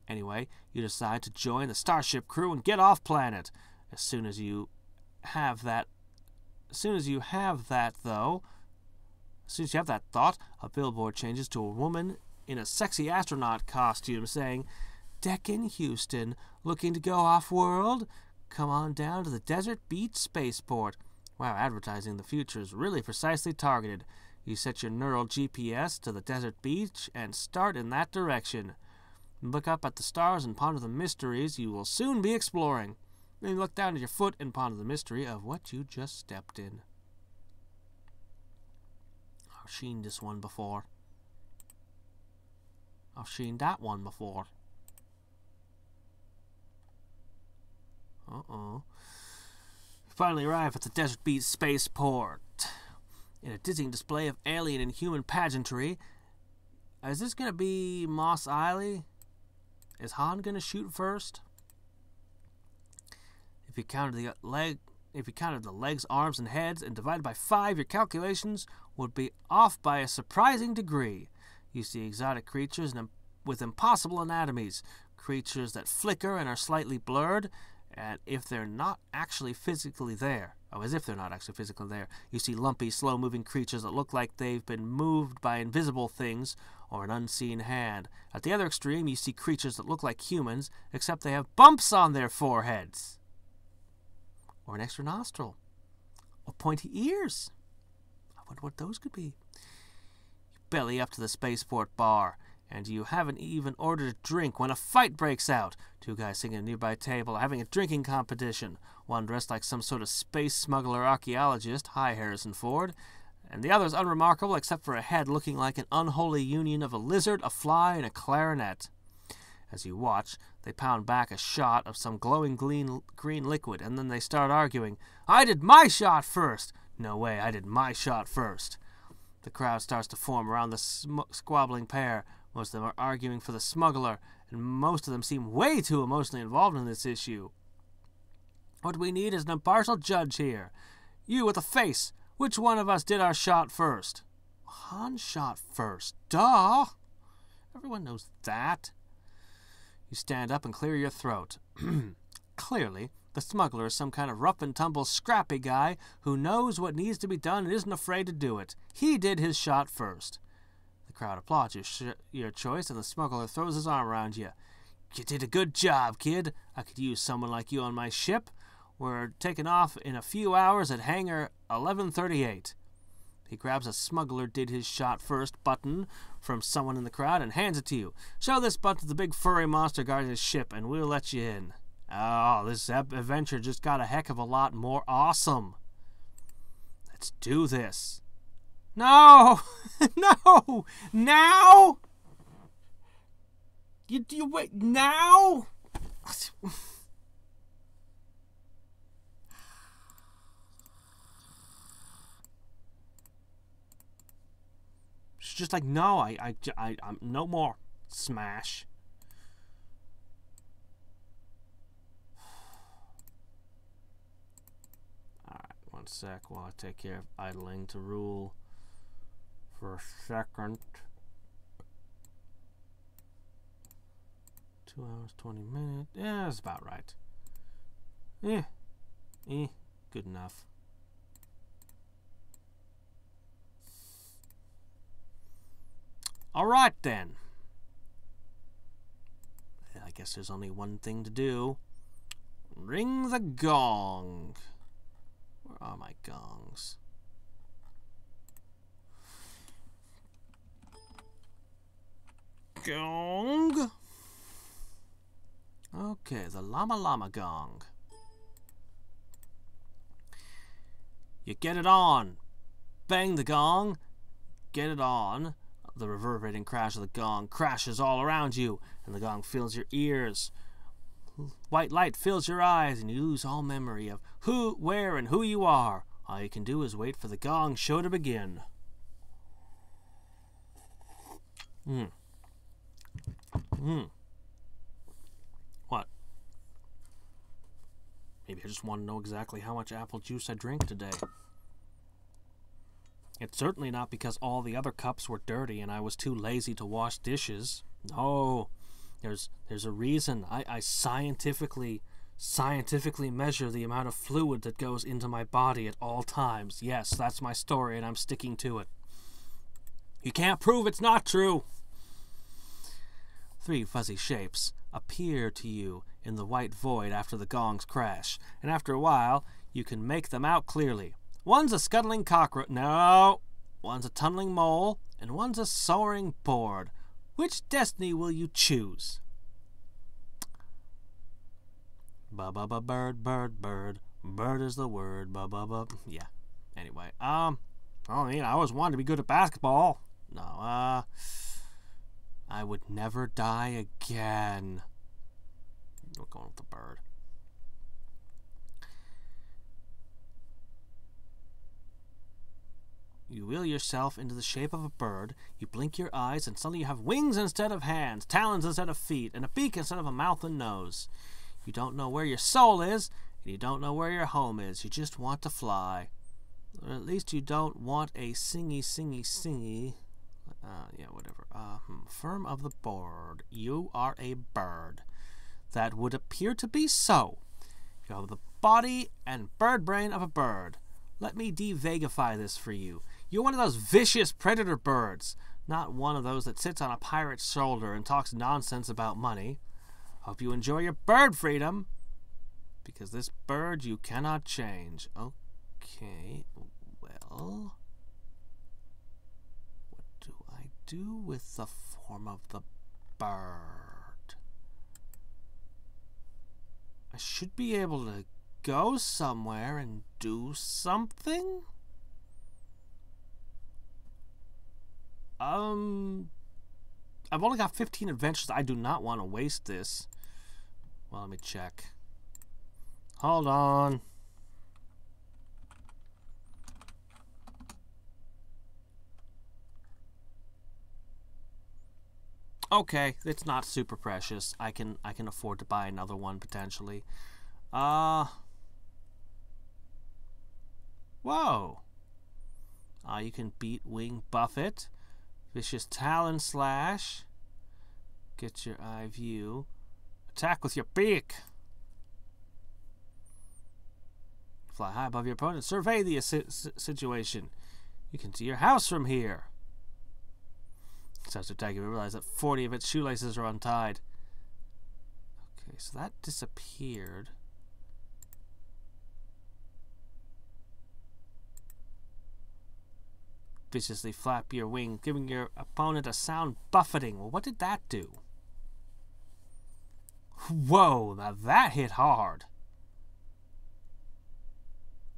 Anyway, you decide to join the Starship crew and get off planet. As soon as you have that thought, a billboard changes to a woman in a sexy astronaut costume saying, "Deccan Houston, looking to go off-world? Come on down to the Desert Beach Spaceport." Wow, advertising the future is really precisely targeted. You set your neural GPS to the desert beach and start in that direction. Look up at the stars and ponder the mysteries you will soon be exploring. Then you look down at your foot and ponder the mystery of what you just stepped in. I've seen this one before. I've seen that one before. You finally arrive at the Desert Beach Spaceport. In a dizzying display of alien and human pageantry. Is this going to be Mos Eisley? Is Han going to shoot first? If you counted the legs, arms, and heads and divided by 5, your calculations would be off by a surprising degree. You see exotic creatures with impossible anatomies, creatures that flicker and are slightly blurred, and as if they're not actually physically there. You see lumpy, slow-moving creatures that look like they've been moved by invisible things or an unseen hand. At the other extreme, you see creatures that look like humans, except they have bumps on their foreheads. Or an extra nostril. Or pointy ears. I wonder what those could be. You belly up to the spaceport bar, and you haven't even ordered a drink when a fight breaks out. 2 guys sitting at a nearby table are having a drinking competition. One dressed like some sort of space smuggler archaeologist, hi Harrison Ford, and the other's unremarkable except for a head looking like an unholy union of a lizard, a fly, and a clarinet. As you watch, they pound back a shot of some glowing green liquid, and then they start arguing. "I did my shot first!" "No way, I did my shot first!" The crowd starts to form around the squabbling pair. Most of them are arguing for the smuggler, and most of them seem way too emotionally involved in this issue. What we need is an impartial judge here. You with a face, which one of us did our shot first? Han shot first. Duh! Everyone knows that. You stand up and clear your throat. Clearly, the smuggler is some kind of rough-and-tumble, scrappy guy who knows what needs to be done and isn't afraid to do it. He did his shot first. The crowd applauds your choice, and the smuggler throws his arm around you. "You did a good job, kid. I could use someone like you on my ship. We're taking off in a few hours at hangar 1138. He grabs a smuggler did his shot first button from someone in the crowd and hands it to you. "Show this button to the big furry monster guarding his ship, and we'll let you in." Oh, this adventure just got a heck of a lot more awesome. Let's do this. No! No! Now? You wait, now? She's just like, no, I'm no more. Smash. Alright, 1 sec while I take care of idling to rule for a second. 2 hours, 20 minutes. Yeah, that's about right. Good enough. Alright then. I guess there's only one thing to do. Ring the gong. Where are my gongs? Gong. Okay, the llama llama gong. You get it on. Bang the gong. Get it on. The reverberating crash of the gong crashes all around you, and the gong fills your ears. White light fills your eyes, and you lose all memory of who, where, and who you are. All you can do is wait for the gong show to begin. What? Maybe I just want to know exactly how much apple juice I drink today. It's certainly not because all the other cups were dirty and I was too lazy to wash dishes. No, there's a reason. I scientifically measure the amount of fluid that goes into my body at all times. Yes, that's my story and I'm sticking to it. You can't prove it's not true. 3 fuzzy shapes appear to you in the white void after the gongs crash, and after a while you can make them out clearly. One's a scuttling cockroach. No! One's a tunneling mole, and one's a soaring bird. Which destiny will you choose? Ba-ba-ba, bird, bird, bird. Bird is the word. Ba-ba-ba. Yeah. Anyway, I always wanted to be good at basketball. No, I would never die again. We're going with the bird. You wheel yourself into the shape of a bird, you blink your eyes, and suddenly you have wings instead of hands, talons instead of feet, and a beak instead of a mouth and nose. You don't know where your soul is, and you don't know where your home is. You just want to fly. Or at least you don't want a singy. Yeah, whatever. Firm of the bird. You are a bird. That would appear to be so. You have the body and bird brain of a bird. Let me devagify this for you. You're one of those vicious predator birds, not one of those that sits on a pirate's shoulder and talks nonsense about money. Hope you enjoy your bird freedom, because this bird you cannot change. Okay, well, what do I do with the form of the bird? I should be able to go somewhere and do something? I've only got 15 adventures. I do not want to waste this. Well, let me check. Hold on. Okay, it's not super precious. I can afford to buy another one potentially. Whoa. You can beat Wing Buffet. Vicious Talon Slash. Get your eye view. Attack with your beak. Fly high above your opponent. Survey the situation. You can see your house from here. Starts to attack you. Realize that 40 of its shoelaces are untied. Okay, so that disappeared. Viciously flap your wing, giving your opponent a sound buffeting. Well, what did that do? Whoa, now that hit hard.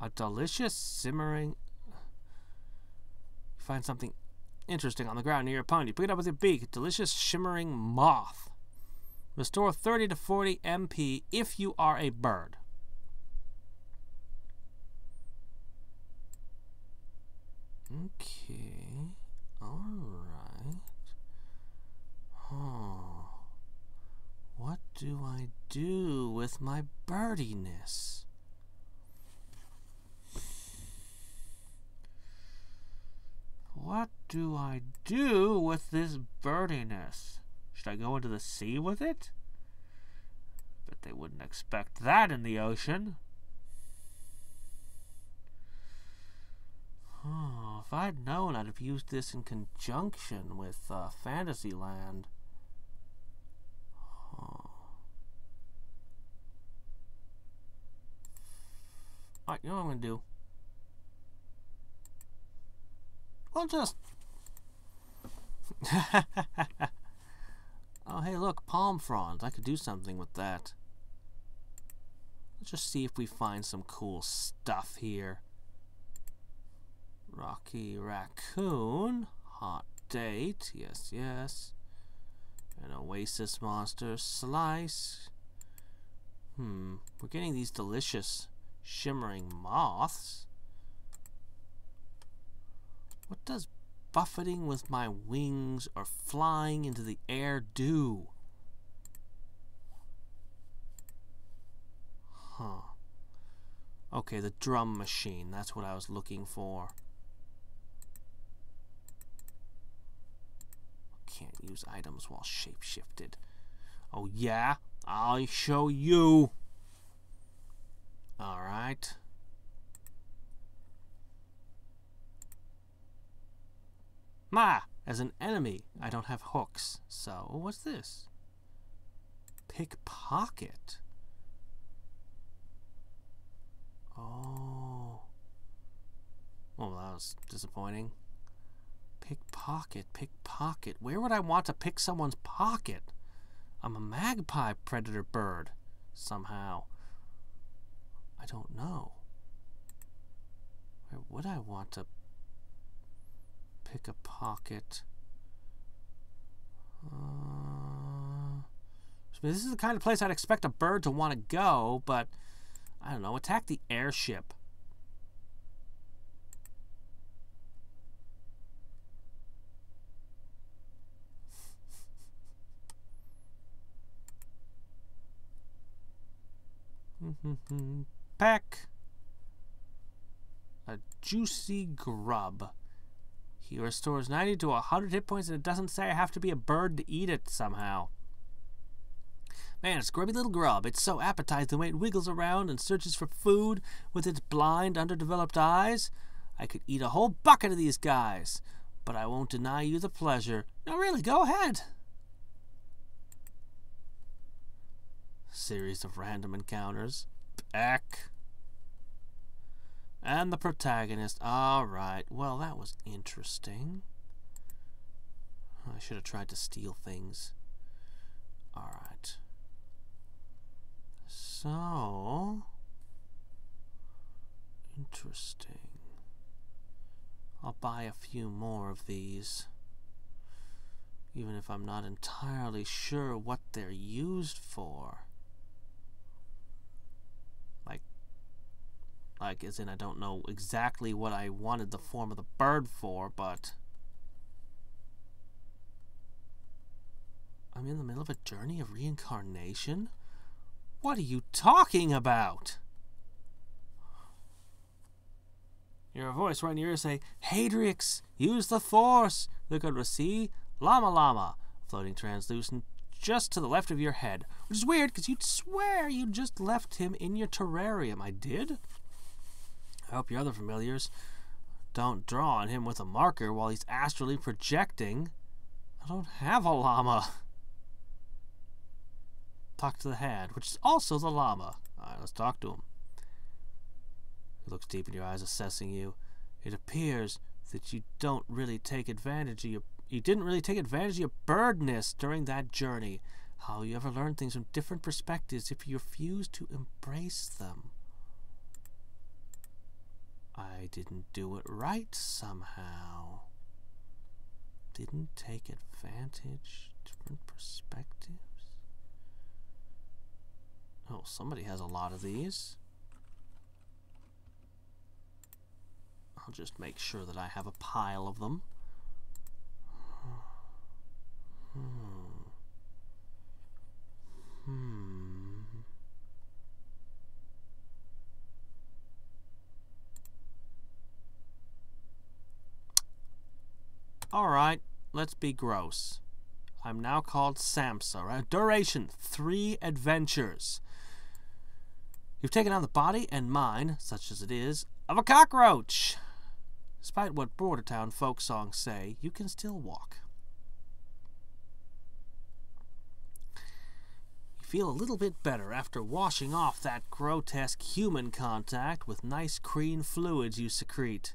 A delicious simmering... You find something interesting on the ground near your opponent. You pick it up with your beak. Delicious shimmering moth. Restore 30 to 40 MP if you are a bird. Okay. Alright. Oh. What do I do with my birdiness? What do I do with this birdiness? Should I go into the sea with it? But they wouldn't expect that in the ocean. Oh, if I'd known, I'd have used this in conjunction with Fantasyland. Oh. Alright, you know what I'm going to do? Well, just... Oh, hey, look, palm fronds. I could do something with that. Let's just see if we find some cool stuff here. Rocky raccoon, hot state. Yes, yes. An oasis monster. Slice. We're getting these delicious shimmering moths. What does buffeting with my wings or flying into the air do? Huh. Okay, the drum machine. That's what I was looking for. Can't use items while shape-shifted. Oh, yeah? I'll show you. Alright. As an enemy, I don't have hooks. So, what's this? Pickpocket. Oh. Well, that was disappointing. Pickpocket, pickpocket. Where would I want to pick someone's pocket? I'm a magpie predator bird. Somehow. I don't know. Where would I want to pick a pocket? This is the kind of place I'd expect a bird to want to go, but I don't know. Attack the airship. Peck. A juicy grub. He restores 90 to 100 hit points, and it doesn't say I have to be a bird to eat it somehow. Man, it's a grubby little grub. It's so appetizing the way it wiggles around and searches for food with its blind, underdeveloped eyes. I could eat a whole bucket of these guys, but I won't deny you the pleasure. No, really, go ahead. Series of random encounters. Peck. And the protagonist. Alright, well, that was interesting. I should have tried to steal things. Alright. So... interesting. I'll buy a few more of these. Even if I'm not entirely sure what they're used for. Like, as in, I don't know exactly what I wanted the form of the bird for, but I'm in the middle of a journey of reincarnation? What are you talking about? Your voice right in your ear say, Hadriex, use the force. Look over to see Llama Llama, floating translucent just to the left of your head. Which is weird, because you'd swear you just left him in your terrarium. I did? I hope your other familiars don't draw on him with a marker while he's astrally projecting. I don't have a llama. Talk to the Had, which is also the llama. Alright, let's talk to him. He looks deep in your eyes, assessing you. It appears that you didn't really take advantage of your birdness during that journey. How you ever learn things from different perspectives if you refuse to embrace them? I didn't do it right somehow. Didn't take advantage. Different perspectives. Oh, somebody has a lot of these. I'll just make sure that I have a pile of them. Alright, let's be gross. I'm now called Samsa. Duration, 3 adventures. You've taken on the body and mind, such as it is, of a cockroach. Despite what Bordertown folk songs say, you can still walk. You feel a little bit better after washing off that grotesque human contact with nice green fluids you secrete.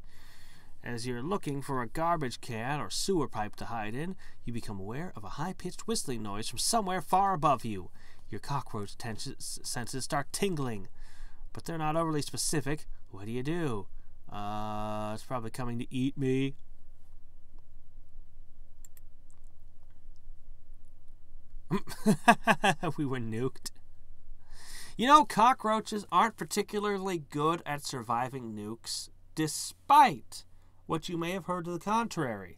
As you're looking for a garbage can or sewer pipe to hide in, you become aware of a high-pitched whistling noise from somewhere far above you. Your cockroach senses start tingling, but they're not overly specific. What do you do? It's probably coming to eat me. We were nuked. You know, cockroaches aren't particularly good at surviving nukes, despite what you may have heard to the contrary.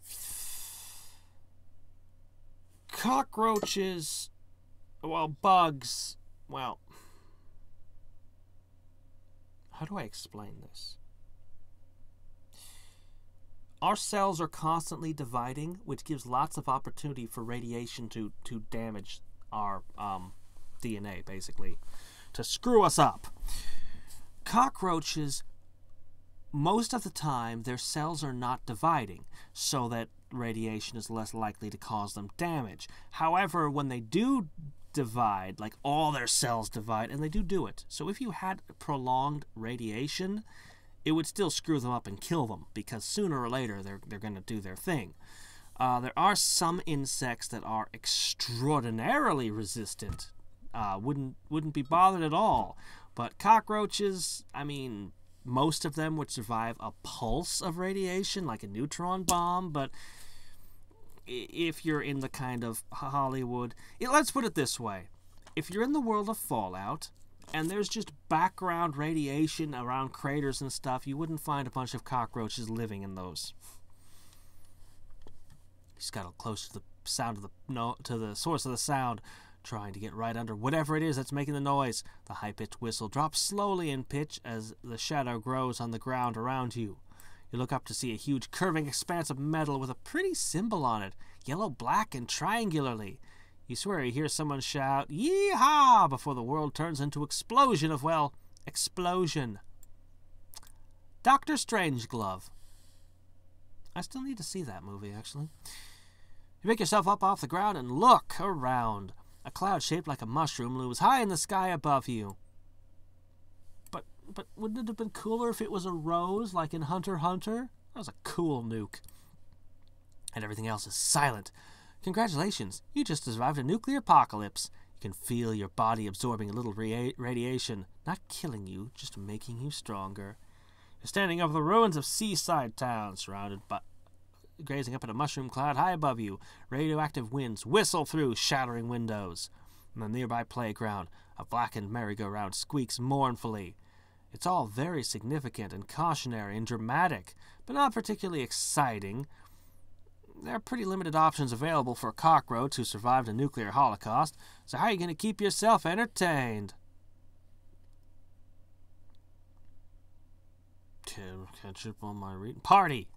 Cockroaches, well, bugs, well, how do I explain this? Our cells are constantly dividing, which gives lots of opportunity for radiation to damage our DNA, basically, to screw us up. Cockroaches, most of the time, their cells are not dividing, so that radiation is less likely to cause them damage. However, when they do divide, like all their cells divide, and they do it. So if you had prolonged radiation, it would still screw them up and kill them, because sooner or later they're going to do their thing. There are some insects that are extraordinarily resistant. Wouldn't be bothered at all. But cockroaches, I mean, most of them would survive a pulse of radiation, like a neutron bomb, but if you're in the kind of Hollywood... let's put it this way. If you're in the world of Fallout, and there's just background radiation around craters and stuff, you wouldn't find a bunch of cockroaches living in those. He's got close to the sound of to the source of the sound, trying to get right under whatever it is that's making the noise. The high-pitched whistle drops slowly in pitch as the shadow grows on the ground around you. You look up to see a huge curving expanse of metal with a pretty symbol on it, yellow, black, and triangularly. You swear you hear someone shout, "Yee-haw!" before the world turns into explosion of, well, explosion. Dr. Strangeglove. I still need to see that movie, actually. You pick yourself up off the ground and look around. A cloud shaped like a mushroom looms high in the sky above you. But wouldn't it have been cooler if it was a rose, like in Hunter x Hunter? That was a cool nuke. And everything else is silent. Congratulations, you just survived a nuclear apocalypse. You can feel your body absorbing a little radiation, not killing you, just making you stronger. You're standing over the ruins of seaside towns, surrounded by... grazing up at a mushroom cloud high above you. Radioactive winds whistle through shattering windows. On the nearby playground, a blackened merry-go-round squeaks mournfully. It's all very significant and cautionary and dramatic, but not particularly exciting. There are pretty limited options available for a cockroach who survived a nuclear holocaust, so how are you going to keep yourself entertained? Ketchup on my reading party!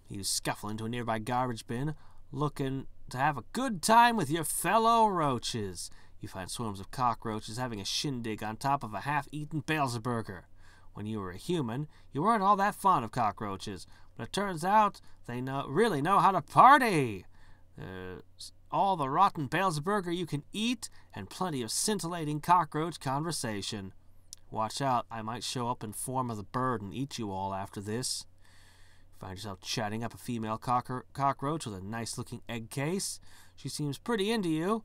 You scuffle into a nearby garbage bin, looking to have a good time with your fellow roaches. You find swarms of cockroaches having a shindig on top of a half-eaten Beelzeburger. When you were a human, you weren't all that fond of cockroaches, but it turns out they really know how to party. There's all the rotten Beelzeburger you can eat, and plenty of scintillating cockroach conversation. Watch out, I might show up in form of the bird and eat you all after this. Find yourself chatting up a female cockroach with a nice-looking egg case. She seems pretty into you.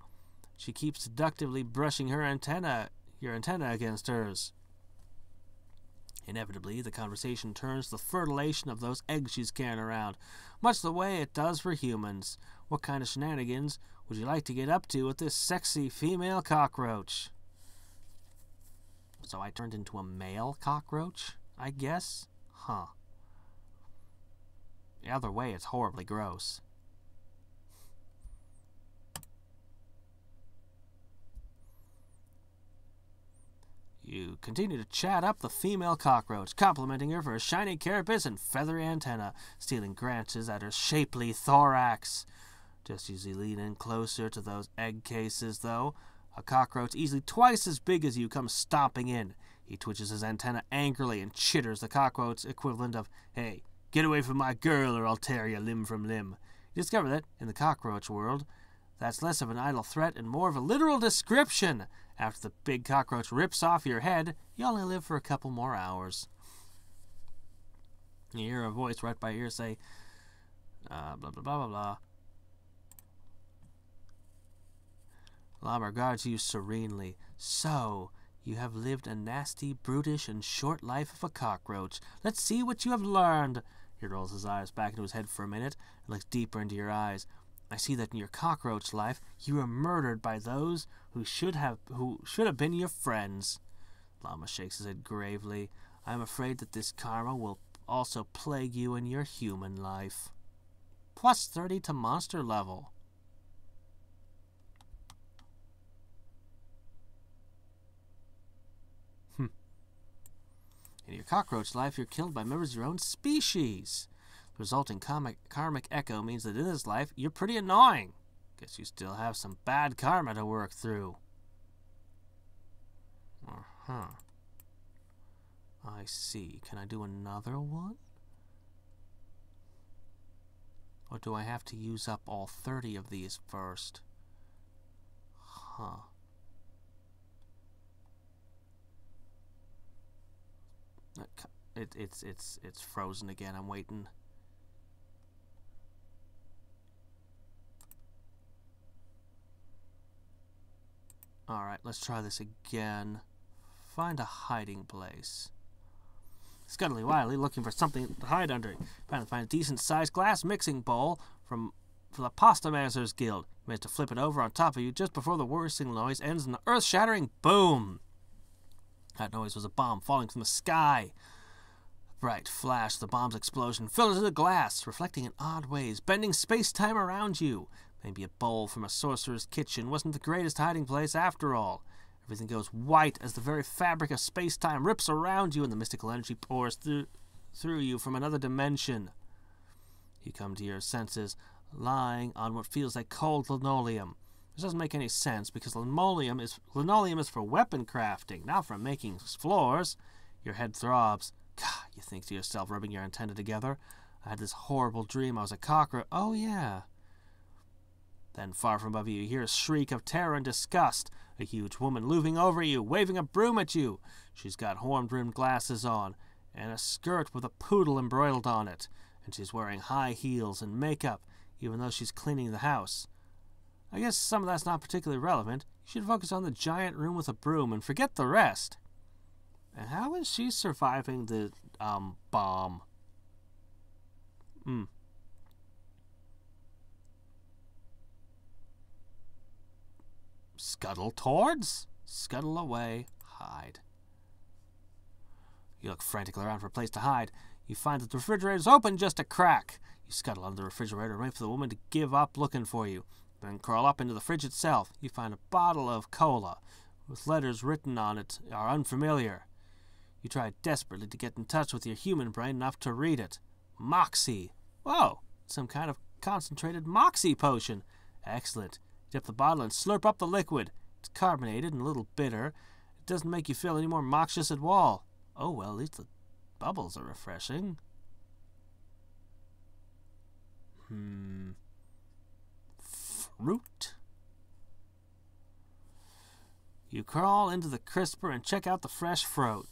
She keeps seductively brushing your antenna against hers. Inevitably, the conversation turns to the fertilization of those eggs she's carrying around, much the way it does for humans. What kind of shenanigans would you like to get up to with this sexy female cockroach? So I turned into a male cockroach, I guess? Huh. The other way, it's horribly gross. You continue to chat up the female cockroach, complimenting her for her shiny carapace and feathery antenna, stealing glances at her shapely thorax. Just as you lean in closer to those egg cases, though, a cockroach easily twice as big as you comes stomping in. He twitches his antenna angrily and chitters, the cockroach equivalent of, "Hey, get away from my girl or I'll tear you limb from limb." You discover that, in the cockroach world, that's less of an idle threat and more of a literal description. After the big cockroach rips off your head, you only live for a couple more hours. You hear a voice right by your ear say, blah, blah, blah, blah, blah. Lam regards you serenely. So, you have lived a nasty, brutish, and short life of a cockroach. Let's see what you have learned. He rolls his eyes back into his head for a minute and looks deeper into your eyes. I see that in your cockroach life, you were murdered by those who should have been your friends. Llama shakes his head gravely. I am afraid that this karma will also plague you in your human life. Plus 30 to monster level. In your cockroach life, you're killed by members of your own species. The resulting karmic echo means that in this life, you're pretty annoying. Guess you still have some bad karma to work through. I see. Can I do another one? Or do I have to use up all 30 of these first? It's frozen again. I'm waiting. Alright, let's try this again. Find a hiding place. Scuttly Wiley, looking for something to hide under. Finally find a decent-sized glass mixing bowl from the Pasta Masters Guild. You manage to flip it over on top of you just before the whirring noise ends in an earth-shattering boom. That noise was a bomb falling from the sky. A bright flash of the bomb's explosion filled into the glass, reflecting in odd ways, bending space-time around you. Maybe a bowl from a sorcerer's kitchen wasn't the greatest hiding place after all. Everything goes white as the very fabric of space-time rips around you and the mystical energy pours through you from another dimension. You come to your senses, lying on what feels like cold linoleum. This doesn't make any sense because linoleum is for weapon crafting, not for making floors. Your head throbs. God, you think to yourself, rubbing your antennae together. I had this horrible dream I was a cockroach. Oh, yeah. Then, far from above you, you hear a shriek of terror and disgust. A huge woman looming over you, waving a broom at you. She's got horn-rimmed glasses on, and a skirt with a poodle embroidered on it. And she's wearing high heels and makeup, even though she's cleaning the house. I guess some of that's not particularly relevant. You should focus on the giant room with a broom and forget the rest. And how is she surviving the, bomb? Scuttle towards? Scuttle away. Hide. You look frantically around for a place to hide. You find that the refrigerator is open just a crack. You scuttle under the refrigerator and wait for the woman to give up looking for you. Then crawl up into the fridge itself. You find a bottle of cola with letters written on it are unfamiliar. You try desperately to get in touch with your human brain enough to read it. Moxie. Whoa, some kind of concentrated Moxie potion. Excellent. You dip the bottle and slurp up the liquid. It's carbonated and a little bitter. It doesn't make you feel any more noxious at all. Oh well, at least the bubbles are refreshing. Fruit. You crawl into the crisper and check out the fresh fruit.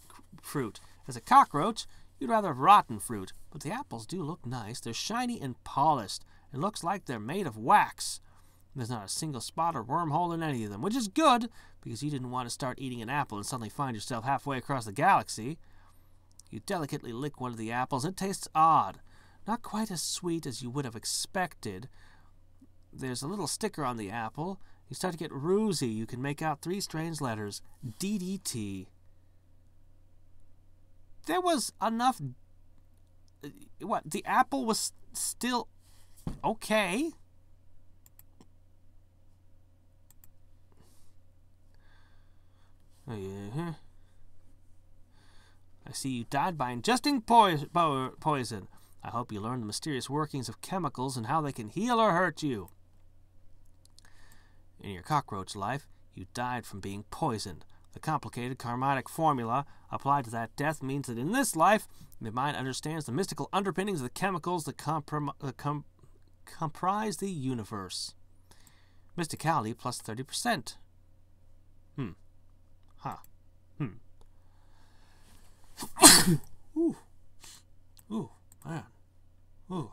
As a cockroach, you'd rather have rotten fruit, but the apples do look nice. They're shiny and polished. It looks like they're made of wax. There's not a single spot or wormhole in any of them, which is good, because you didn't want to start eating an apple and suddenly find yourself halfway across the galaxy. You delicately lick one of the apples. It tastes odd. Not quite as sweet as you would have expected. There's a little sticker on the apple. You start to get rosy. You can make out 3 strange letters. DDT. There was enough... What? The apple was still... okay. I see you died by ingesting poison. I hope you learn the mysterious workings of chemicals and how they can heal or hurt you. In your cockroach life, you died from being poisoned. The complicated karmatic formula applied to that death means that in this life, the mind understands the mystical underpinnings of the chemicals that comprise the universe. Mysticality plus 30%. Ooh. Ooh, man. Ooh.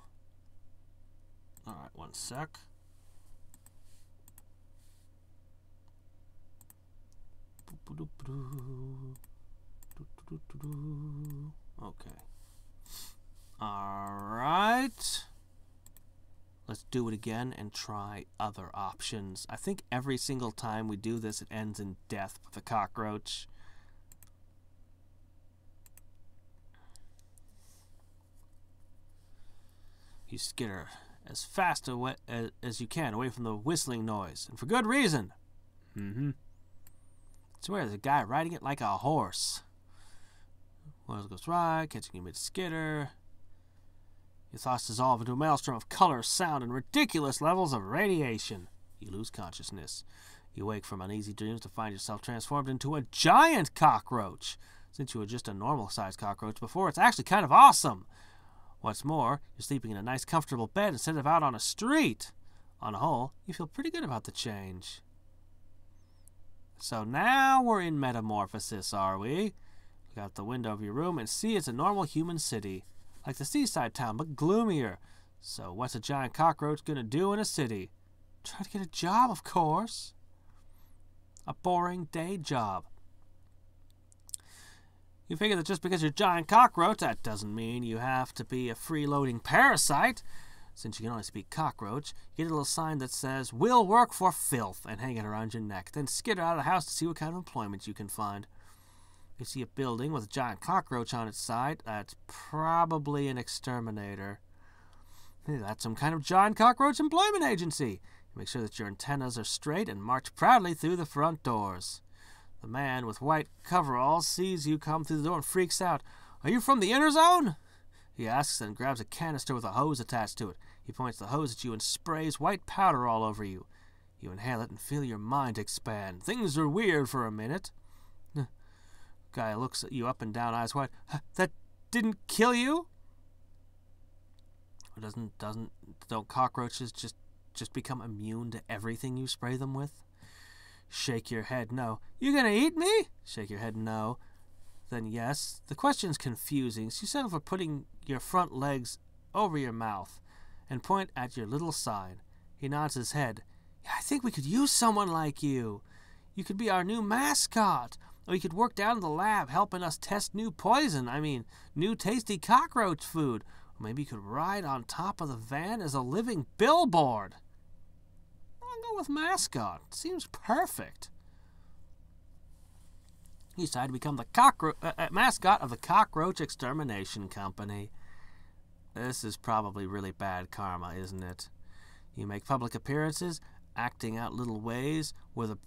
Alright, one sec. Okay. Alright. let's do it again and try other options. I think every single time we do this, it ends in death with the cockroach. You skitter as fast away as you can away from the whistling noise, and for good reason. I swear there's a guy riding it like a horse. One goes right, catching you mid-skitter. Your thoughts dissolve into a maelstrom of color, sound, and ridiculous levels of radiation. You lose consciousness. You wake from uneasy dreams to find yourself transformed into a giant cockroach. Since you were just a normal-sized cockroach before, it's actually kind of awesome. What's more, you're sleeping in a nice, comfortable bed instead of out on a street. On the whole, you feel pretty good about the change. So now we're in metamorphosis, are we? Look out the window of your room and see it's a normal human city. Like the seaside town, but gloomier. So what's a giant cockroach gonna do in a city? Try to get a job, of course. A boring day job. You figure that just because you're a giant cockroach, that doesn't mean you have to be a freeloading parasite. Since you can only speak cockroach, you get a little sign that says, "Will work for filth," and hang it around your neck. Then skitter out of the house to see what kind of employment you can find. You see a building with a giant cockroach on its side. That's probably an exterminator. That's some kind of giant cockroach employment agency. You make sure that your antennas are straight and march proudly through the front doors. The man with white coveralls sees you come through the door and freaks out. "Are you from the inner zone?" He asks and grabs a canister with a hose attached to it. He points the hose at you and sprays white powder all over you. You inhale it and feel your mind expand. Things are weird for a minute. Guy looks at you up and down, eyes wide. "That didn't kill you?" Or don't cockroaches just become immune to everything you spray them with? Shake your head, no. "You gonna eat me?" Shake your head, no. Then yes. The question's confusing, so you settle for putting your front legs over your mouth and point at your little sign. He nods his head. "Yeah, I think we could use someone like you. You could be our new mascot. Or you could work down in the lab helping us test new new tasty cockroach food. Or maybe you could ride on top of the van as a living billboard." I'll go with mascot. Seems perfect. You decide to become the mascot of the Cockroach Extermination Company. This is probably really bad karma, isn't it? You make public appearances, acting out little plays where the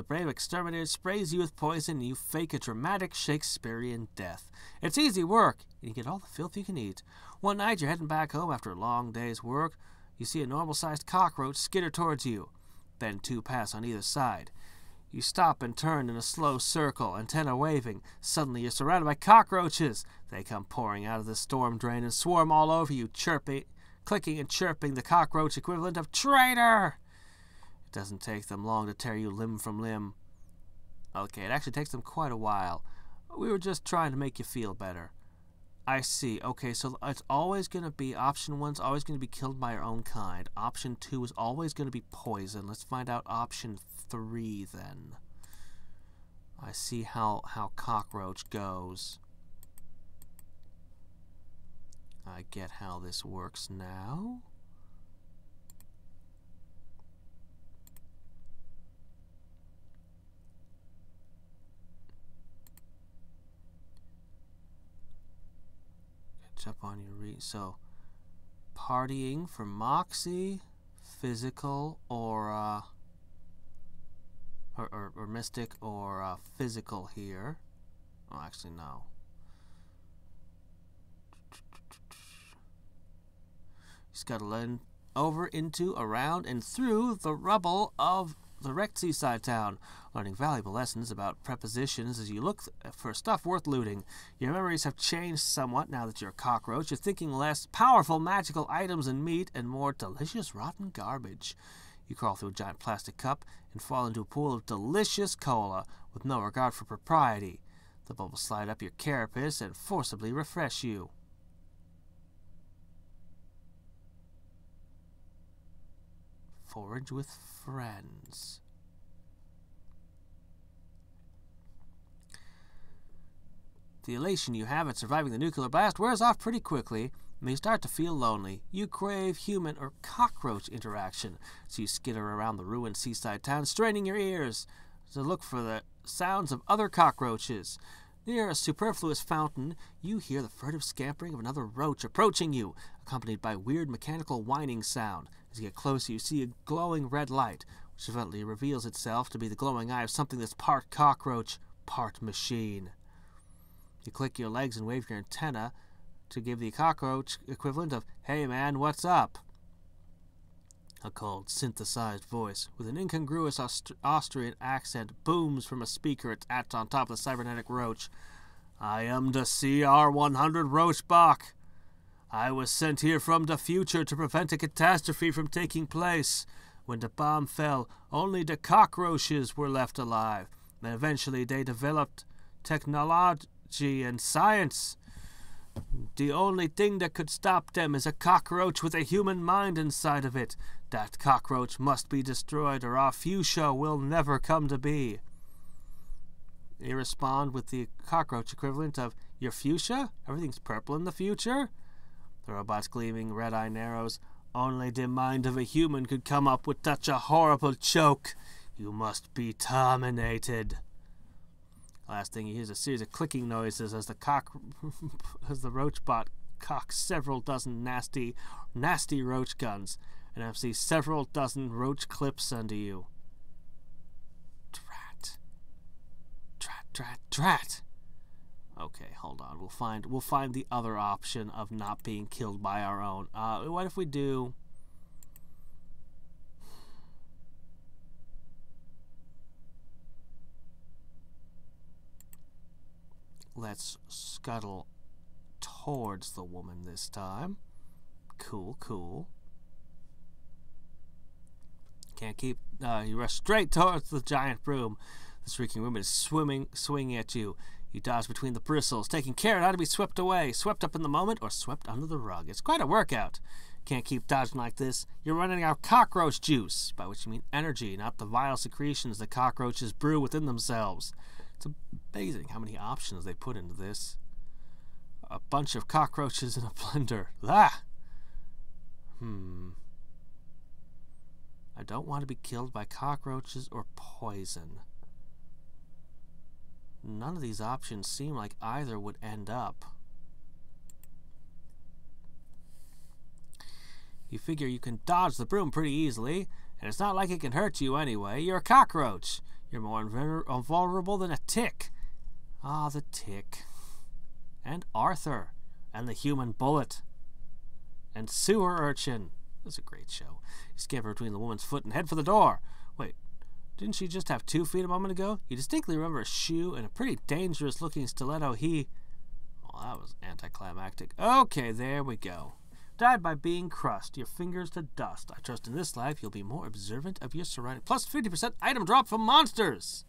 brave exterminator sprays you with poison and you fake a dramatic Shakespearean death. It's easy work, and you get all the filth you can eat. One night you're heading back home after a long day's work. You see a normal-sized cockroach skitter towards you. Then two pass on either side. You stop and turn in a slow circle, antenna waving. Suddenly you're surrounded by cockroaches. They come pouring out of the storm drain and swarm all over you, clicking and chirping the cockroach equivalent of "traitor." It doesn't take them long to tear you limb from limb. Okay, it actually takes them quite a while. We were just trying to make you feel better. I see. Okay, so it's always going to be, option 1's always going to be killed by our own kind. Option 2 is always going to be poison. Let's find out option 3 then. I see how cockroach goes. I get how this works now. Up on your so partying for moxie, physical or mystic or physical here. Oh, actually no. Just gotta learn over, into, around, and through the rubble of the wrecked seaside town, learning valuable lessons about prepositions as you look for stuff worth looting. Your memories have changed somewhat now that you're a cockroach. You're thinking less powerful magical items and meat and more delicious rotten garbage. You crawl through a giant plastic cup and fall into a pool of delicious cola with no regard for propriety. The bubbles slide up your carapace and forcibly refresh you. Forage with friends. The elation you have at surviving the nuclear blast wears off pretty quickly. When you start to feel lonely, you crave human or cockroach interaction, so you skitter around the ruined seaside town, straining your ears to look for the sounds of other cockroaches. Near a superfluous fountain, you hear the furtive scampering of another roach approaching you, accompanied by weird mechanical whining sound. As you get closer, you see a glowing red light, which eventually reveals itself to be the glowing eye of something that's part cockroach, part machine. You click your legs and wave your antenna to give the cockroach equivalent of, "Hey man, what's up?" A cold, synthesized voice with an incongruous Austrian accent booms from a speaker attached on top of the cybernetic roach. "I am the CR-100 Roachbach. I was sent here from the future to prevent a catastrophe from taking place. When the bomb fell, only the cockroaches were left alive, and eventually they developed technology and science. The only thing that could stop them is a cockroach with a human mind inside of it. That cockroach must be destroyed, or our fuchsia will never come to be." You respond with the cockroach equivalent of, "Your fuchsia? Everything's purple in the future?" The robot's gleaming red-eye narrows. "Only the mind of a human could come up with such a horrible joke. You must be terminated." Last thing you hear is a series of clicking noises as the roachbot cocks several dozen nasty roach guns and empties several dozen roach clips under you. Drat. Drat, drat, drat. Okay, hold on. We'll find the other option of not being killed by our own. What if we do... Let's scuttle towards the woman this time. Cool, cool. Can't keep... you rush straight towards the giant broom. The shrieking woman is swinging at you. You dodge between the bristles, taking care not to be swept away, swept up in the moment, or swept under the rug. It's quite a workout. Can't keep dodging like this. You're running out of cockroach juice, by which you mean energy, not the vile secretions the cockroaches brew within themselves. It's amazing how many options they put into this. A bunch of cockroaches in a blender. Ah! I don't want to be killed by cockroaches or poison. None of these options seem like either would end up. You figure you can dodge the broom pretty easily, and it's not like it can hurt you anyway. You're a cockroach. You're more vulnerable than a tick. Ah, the tick. And Arthur. And the human bullet. And sewer urchin. That's a great show. You scamper between the woman's foot and head for the door. Wait, didn't she just have 2 feet a moment ago? You distinctly remember a shoe and a pretty dangerous-looking stiletto. Well, that was anticlimactic. Okay, there we go. Died by being crushed, your fingers to dust. I trust in this life you'll be more observant of your surroundings. Plus 50% item drop from monsters.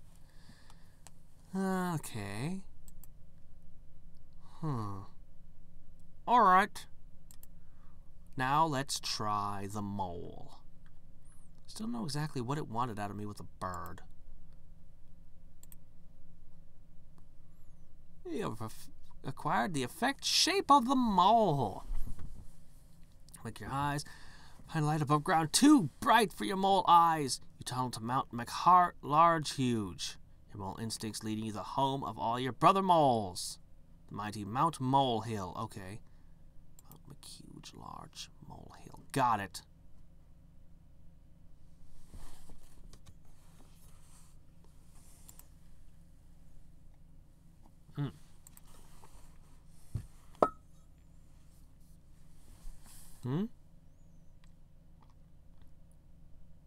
Okay. Alright. Now let's try the mole. Still don't know exactly what it wanted out of me with a bird. You have acquired the effect shape of the mole. Make your eyes find light above ground too bright for your mole eyes. You tunnel to Mount McHart, large, huge. Your mole instincts leading you to the home of all your brother moles. The mighty Mount Molehill. Okay. Mount McHuge, large, Molehill. Got it.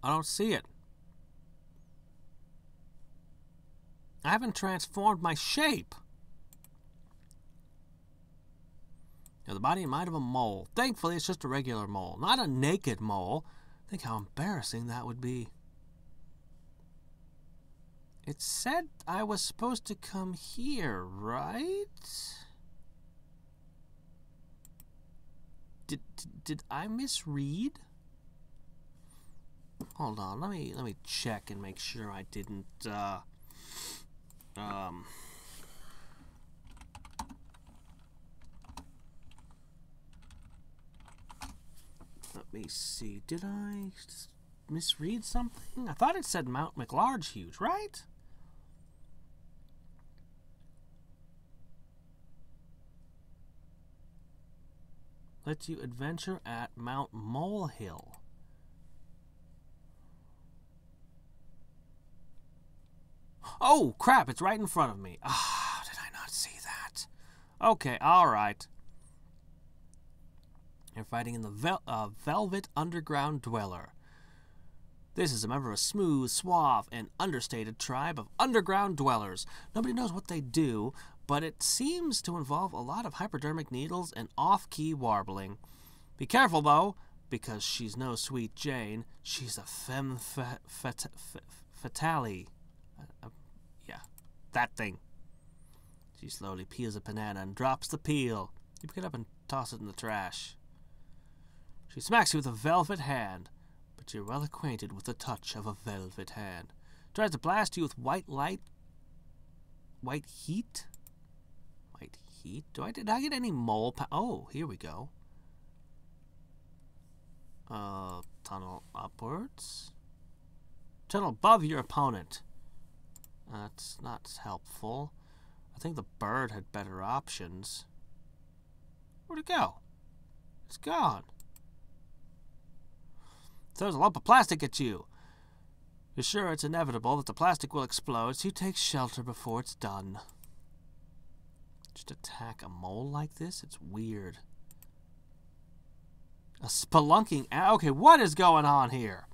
I don't see it. I haven't transformed my shape. Now, the body and mind of a mole. Thankfully, it's just a regular mole, not a naked mole. Think how embarrassing that would be. It said I was supposed to come here, right? Did I misread? Hold on, let me check and make sure I didn't Let me see. Did I misread something? I thought it said Mount McLarge-Huge, right? Lets you adventure at Mount Molehill. Oh, crap, it's right in front of me. Ah, did I not see that? Okay, alright. You're fighting in the Velvet Underground Dweller. This is a member of a smooth, suave, and understated tribe of underground dwellers. Nobody knows what they do, but it seems to involve a lot of hypodermic needles and off-key warbling. Be careful, though, because she's no sweet Jane. She's a femme fatale. Yeah, that thing. She slowly peels a banana and drops the peel. You pick it up and toss it in the trash. She smacks you with a velvet hand, but you're well acquainted with the touch of a velvet hand. Tries to blast you with white light. White heat? White heat? Did I get any mole? Oh, here we go. Tunnel upwards. Tunnel above your opponent. That's not helpful. I think the bird had better options. Where'd it go? It's gone. Throws a lump of plastic at you. You're sure it's inevitable that the plastic will explode, so you take shelter before it's done. Just attack a mole like this? It's weird. A spelunking... Okay, what is going on here?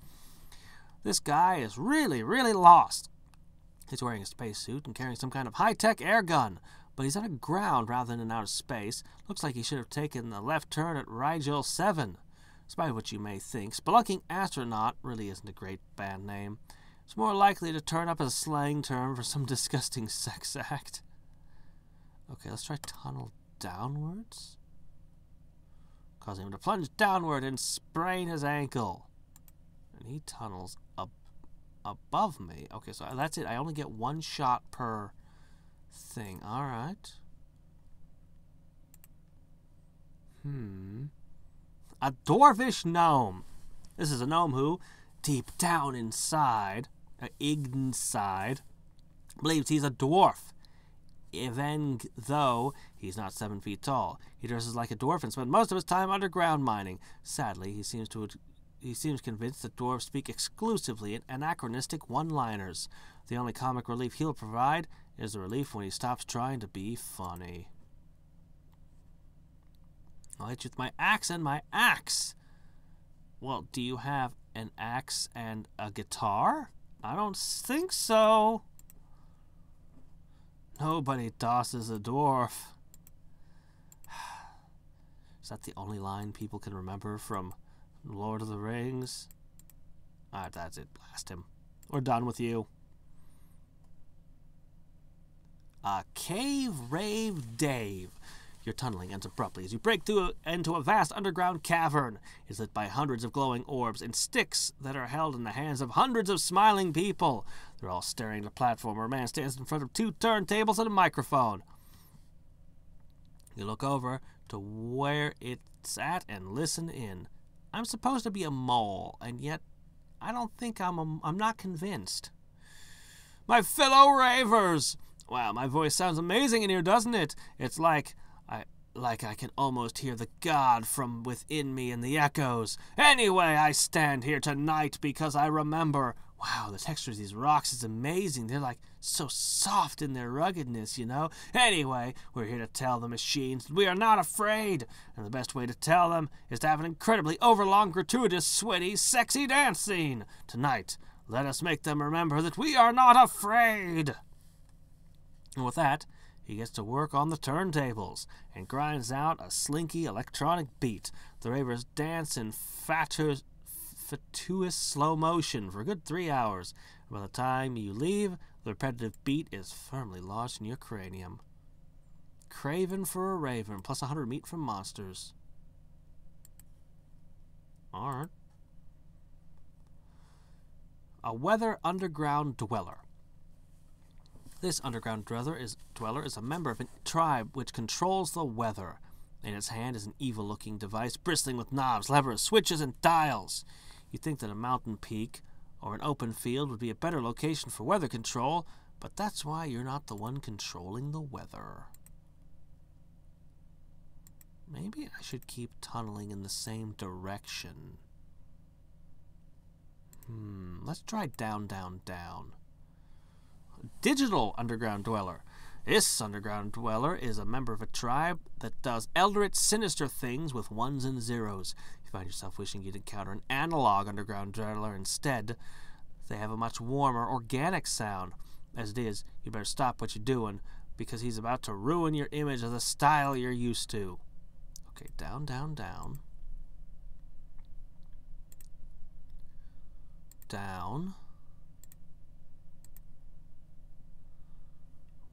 This guy is really, really lost. He's wearing a spacesuit and carrying some kind of high-tech air gun, but he's underground rather than in outer space. Looks like he should have taken the left turn at Rigel 7. Despite what you may think, Spelunking Astronaut really isn't a great band name. It's more likely to turn up as a slang term for some disgusting sex act. Okay, let's try tunnel downwards. Causing him to plunge downward and sprain his ankle. And he tunnels above me. Okay, so that's it. I only get one shot per thing. Alright. A dwarvish gnome. This is a gnome who, deep down inside, believes he's a dwarf. Even though he's not 7 feet tall. He dresses like a dwarf and spends most of his time underground mining. Sadly, he seems convinced that dwarves speak exclusively in anachronistic one-liners. The only comic relief he'll provide is the relief when he stops trying to be funny. I'll hit you with my axe and my axe. Well, do you have an axe and a guitar? I don't think so. Nobody tosses a dwarf. Is that the only line people can remember from Lord of the Rings? Alright, that's it. Blast him. We're done with you. Cave Rave Dave. Your tunneling ends abruptly as you break through into a vast underground cavern. It's lit by hundreds of glowing orbs and sticks that are held in the hands of hundreds of smiling people. They're all staring at a platform where a man stands in front of 2 turntables and a microphone. You look over to where it's at and listen in. I'm supposed to be a mole, and yet I don't think I'm not convinced. My fellow ravers! Wow, my voice sounds amazing in here, doesn't it? It's like I can almost hear the god from within me in the echoes. Anyway, I stand here tonight because I remember... Wow, the texture of these rocks is amazing. They're like so soft in their ruggedness, you know? Anyway, we're here to tell the machines that we are not afraid. And the best way to tell them is to have an incredibly overlong, gratuitous, sweaty, sexy dance scene. Tonight, let us make them remember that we are not afraid. And with that, he gets to work on the turntables and grinds out a slinky electronic beat. The ravers dance in fatuous slow motion for a good 3 hours. And by the time you leave, the repetitive beat is firmly lodged in your cranium. Craven for a raven, plus 100 meat from monsters. Alright. A weather underground dweller. This underground dweller is a member of a tribe which controls the weather. In its hand is an evil-looking device bristling with knobs, levers, switches, and dials. You'd think that a mountain peak or an open field would be a better location for weather control, but that's why you're not the one controlling the weather. Maybe I should keep tunneling in the same direction. Let's try down, down, down. Digital underground dweller. This underground dweller is a member of a tribe that does eldritch, sinister things with ones and zeros. You find yourself wishing you'd encounter an analog underground dweller instead. They have a much warmer, organic sound. As it is, you better stop what you're doing, because he's about to ruin your image of the style you're used to. Okay, down, down, down. Down.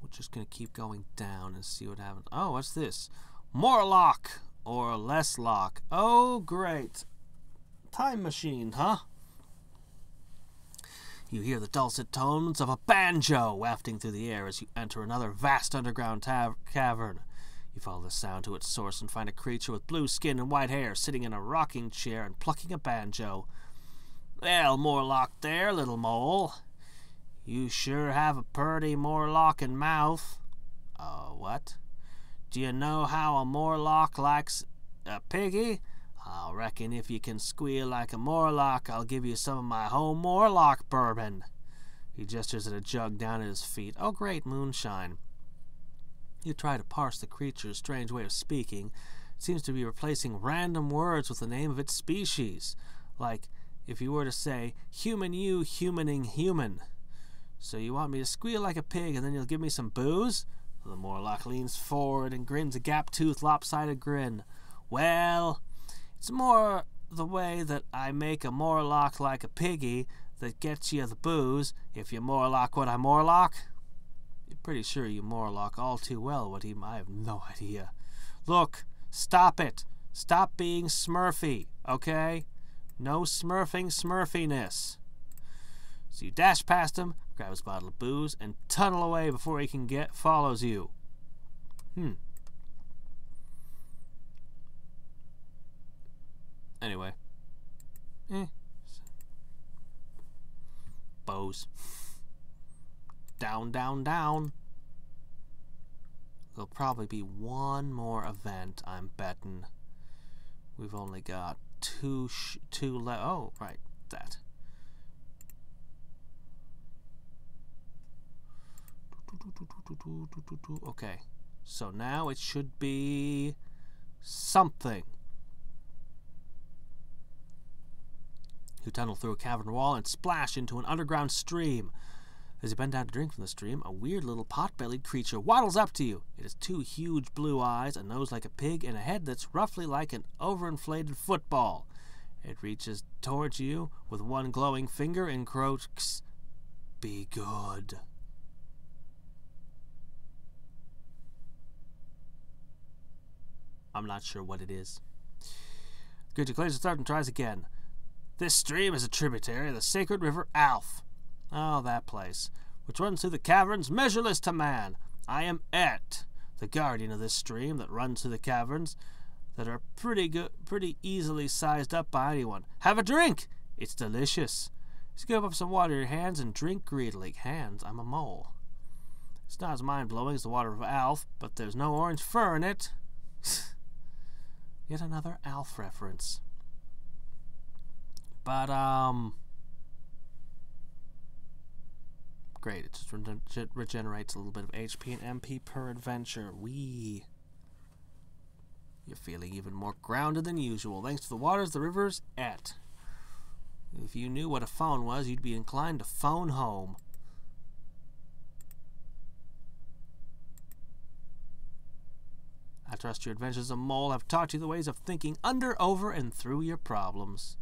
We're just going to keep going down and see what happens. Oh, what's this? More lock or less lock. Oh, great. Time machine, huh? You hear the dulcet tones of a banjo wafting through the air as you enter another vast underground cavern. You follow the sound to its source and find a creature with blue skin and white hair sitting in a rocking chair and plucking a banjo. Well, Morlock there, little mole. You sure have a purty Morlockin' mouth. What? Do you know how a Morlock likes a piggy? I reckon if you can squeal like a Morlock, I'll give you some of my home Morlock bourbon. He gestures at a jug down at his feet. Oh, great moonshine. You try to parse the creature's strange way of speaking. It seems to be replacing random words with the name of its species. Like, if you were to say, human you, humaning human. So you want me to squeal like a pig and then you'll give me some booze? The Morlock leans forward and grins a gap-toothed, lopsided grin. Well, it's more the way that I make a Morlock like a piggy that gets you the booze, if you Morlock what I Morlock. You're pretty sure you Morlock all too well what I have no idea. Look, stop it. Stop being Smurfy, okay? No smurfing smurfiness. So you dash past him, grab his bottle of booze, and tunnel away before he can follows you. Anyway. Bows. Down, down, down. There'll probably be one more event, I'm betting. We've only got two left. Oh, right, that. Okay, so now it should be something. You tunnel through a cavern wall and splash into an underground stream. As you bend down to drink from the stream, a weird little pot-bellied creature waddles up to you. It has two huge blue eyes, a nose like a pig, and a head that's roughly like an overinflated football. It reaches towards you with one glowing finger and croaks, "Be good." I'm not sure what it is. The creature clears its throat and tries again. This stream is a tributary of the sacred river Alf. Oh, that place, which runs through the caverns measureless to man. I am Et, the guardian of this stream that runs through the caverns that are pretty easily sized up by anyone. Have a drink! It's delicious. Scoop up some water in your hands and drink greedily. Hands, I'm a mole. It's not as mind-blowing as the water of Alf, but there's no orange fur in it. Yet another Alf reference. But, great, it just regenerates a little bit of HP and MP per adventure. You're feeling even more grounded than usual, thanks to the waters, the rivers, Et. If you knew what a phone was, you'd be inclined to phone home. I trust your adventures as a mole have taught you the ways of thinking under, over, and through your problems.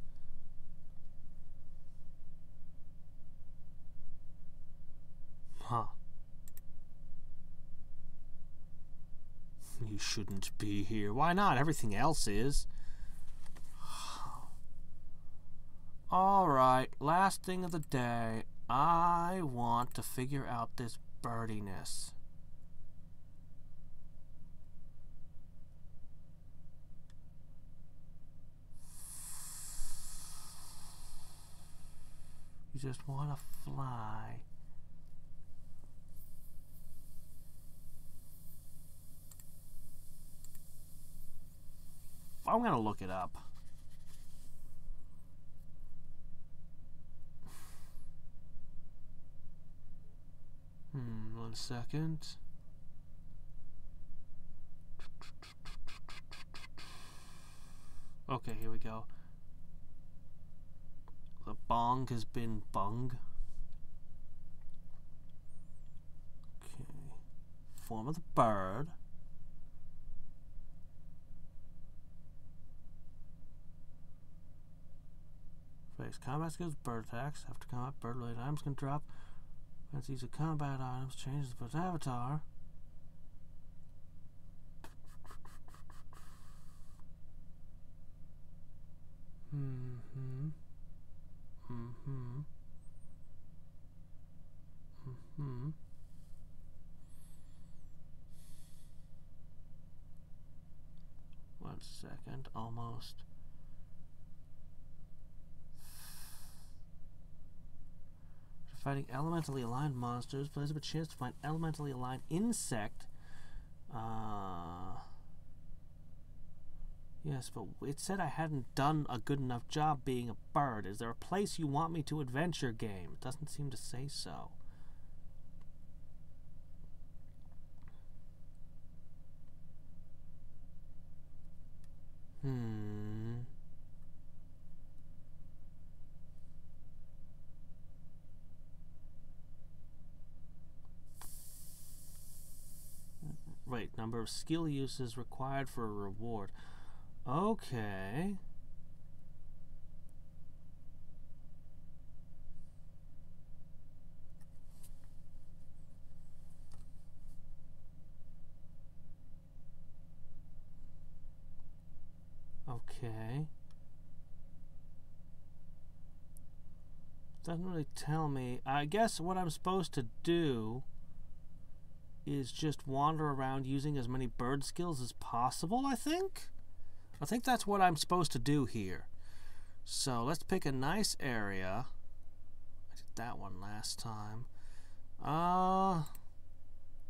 Huh. You shouldn't be here. Why not? Everything else is. Alright, last thing of the day. I want to figure out this birdiness. You just want to fly. I'm going to look it up. One second. Okay, here we go. The bong has been bung. Okay. Form of the bird. Face combat skills, bird attacks. After combat, bird-related items can drop. Let's use combat items, change the bird's avatar. One second, almost. Fighting elementally aligned monsters plays up a chance to find elementally aligned insect. Yes, but it said I hadn't done a good enough job being a bird. Is there a place you want me to adventure game? It doesn't seem to say so. Wait, number of skill uses required for a reward. Okay. Okay. Doesn't really tell me. I guess what I'm supposed to do is just wander around using as many bird skills as possible, I think? I think that's what I'm supposed to do here. So let's pick a nice area. I did that one last time.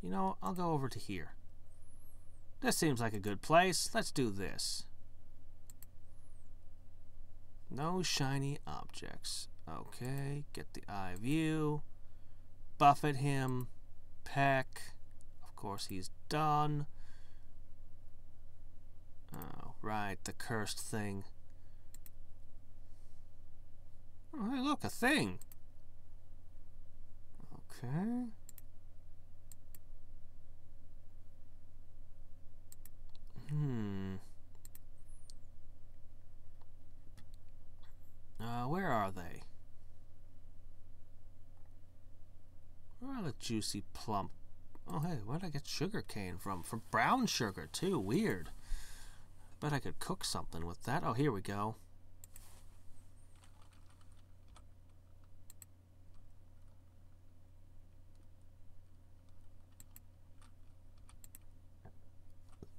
You know, I'll go over to here. This seems like a good place. Let's do this. No shiny objects. Okay, get the eye view. Buffet him. Peck. Of course, he's done. Oh, right, the cursed thing. Oh, hey, look, a thing. Okay. Where are they? Where are the juicy plump? Oh, hey, where did I get sugar cane from? From brown sugar, too. Weird. Bet I could cook something with that. Oh, here we go.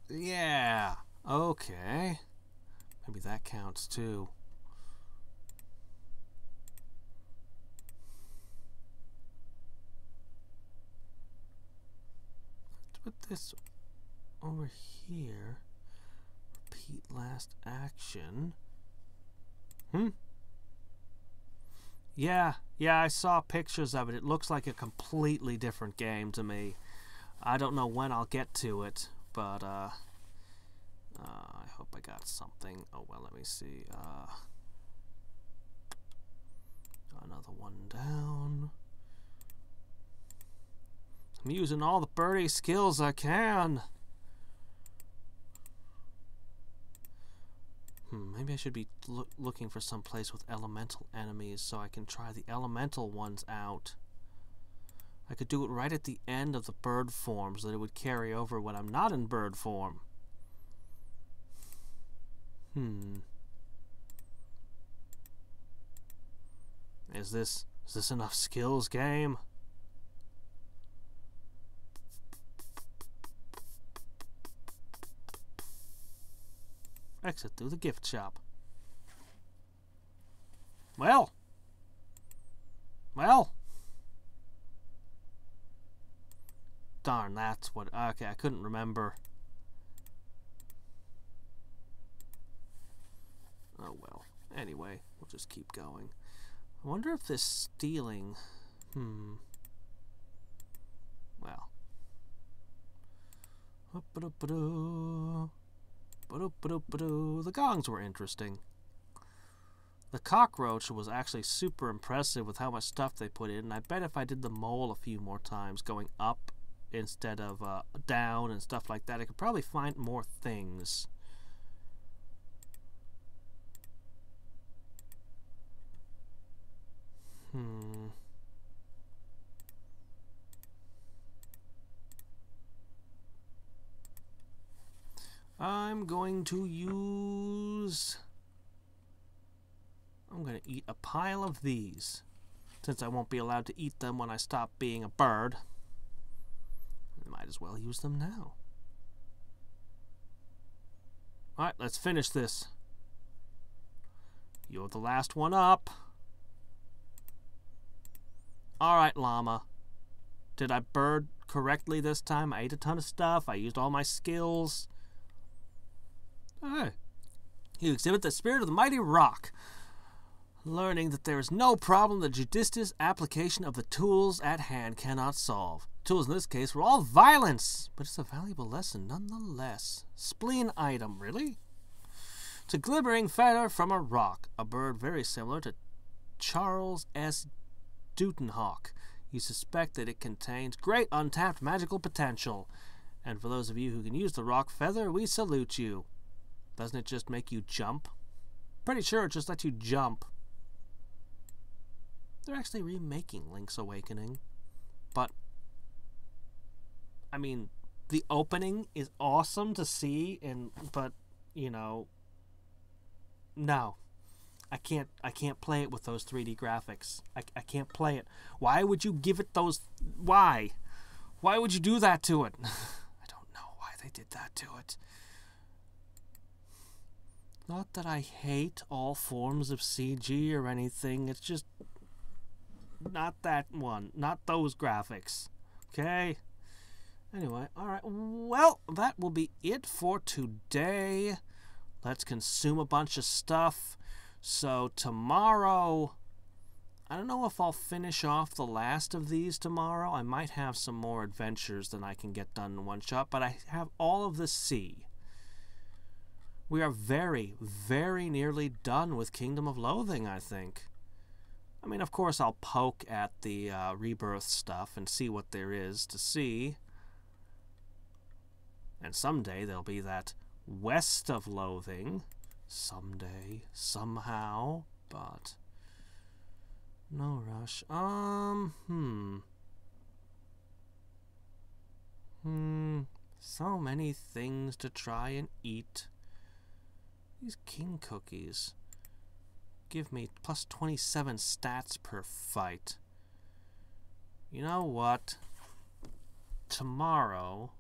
Yeah. Okay. Maybe that counts, too. Let's put this over here. Repeat last action. Yeah, I saw pictures of it. It looks like a completely different game to me. I don't know when I'll get to it, but I hope I got something. Oh, well, let me see. Another one down. I'm using all the birdie skills I can. Maybe I should be looking for some place with elemental enemies so I can try the elemental ones out. I could do it right at the end of the bird form so that it would carry over when I'm not in bird form. Is this enough skills, game? Exit through the gift shop. Well, Well. Darn, that's what... Okay, I couldn't remember. Oh, well. Anyway, we'll just keep going. I wonder if this stealing... Well. The gongs were interesting. The cockroach was actually super impressive with how much stuff they put in, and I bet if I did the mole a few more times, going up instead of down and stuff like that, I could probably find more things. I'm going to eat a pile of these, since I won't be allowed to eat them when I stop being a bird. I might as well use them now. Alright, let's finish this. You're the last one up. Alright, llama. Did I bird correctly this time? I ate a ton of stuff. I used all my skills. Hey. You exhibit the spirit of the mighty rock, learning that there is no problem the judicious application of the tools at hand cannot solve. Tools in this case were all violence, but it's a valuable lesson nonetheless. Spleen item, really? It's a glimmering feather from a rock, a bird very similar to Charles S. Dutenhawk. You suspect that it contains great untapped magical potential, and for those of you who can use the rock feather, we salute you. Doesn't it just make you jump? Pretty sure it just lets you jump. They're actually remaking Link's Awakening. But, I mean, the opening is awesome to see, but, you know, no. I can't play it with those 3D graphics. I can't play it. Why would you give it those... Why? Why would you do that to it? I don't know why they did that to it. Not that I hate all forms of CG or anything. It's just not that one. Not those graphics. Okay? Anyway, alright. Well, that will be it for today. Let's consume a bunch of stuff. So tomorrow, I don't know if I'll finish off the last of these tomorrow. I might have some more adventures than I can get done in one shot, but I have all of the sea. We are very, very nearly done with Kingdom of Loathing, I think. I mean, of course, I'll poke at the rebirth stuff and see what there is to see. And someday there'll be that West of Loathing. Someday, somehow, but no rush. So many things to try and eat. These king cookies give me plus 27 stats per fight. You know what? Tomorrow,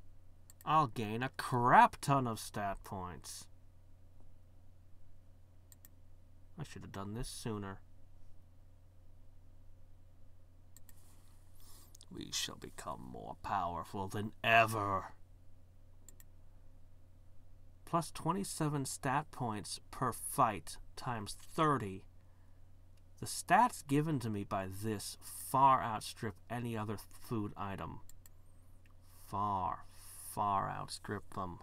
I'll gain a crap ton of stat points. I should have done this sooner. We shall become more powerful than ever. Plus 27 stat points per fight times 30. The stats given to me by this far outstrip any other food item. Far, far outstrip them.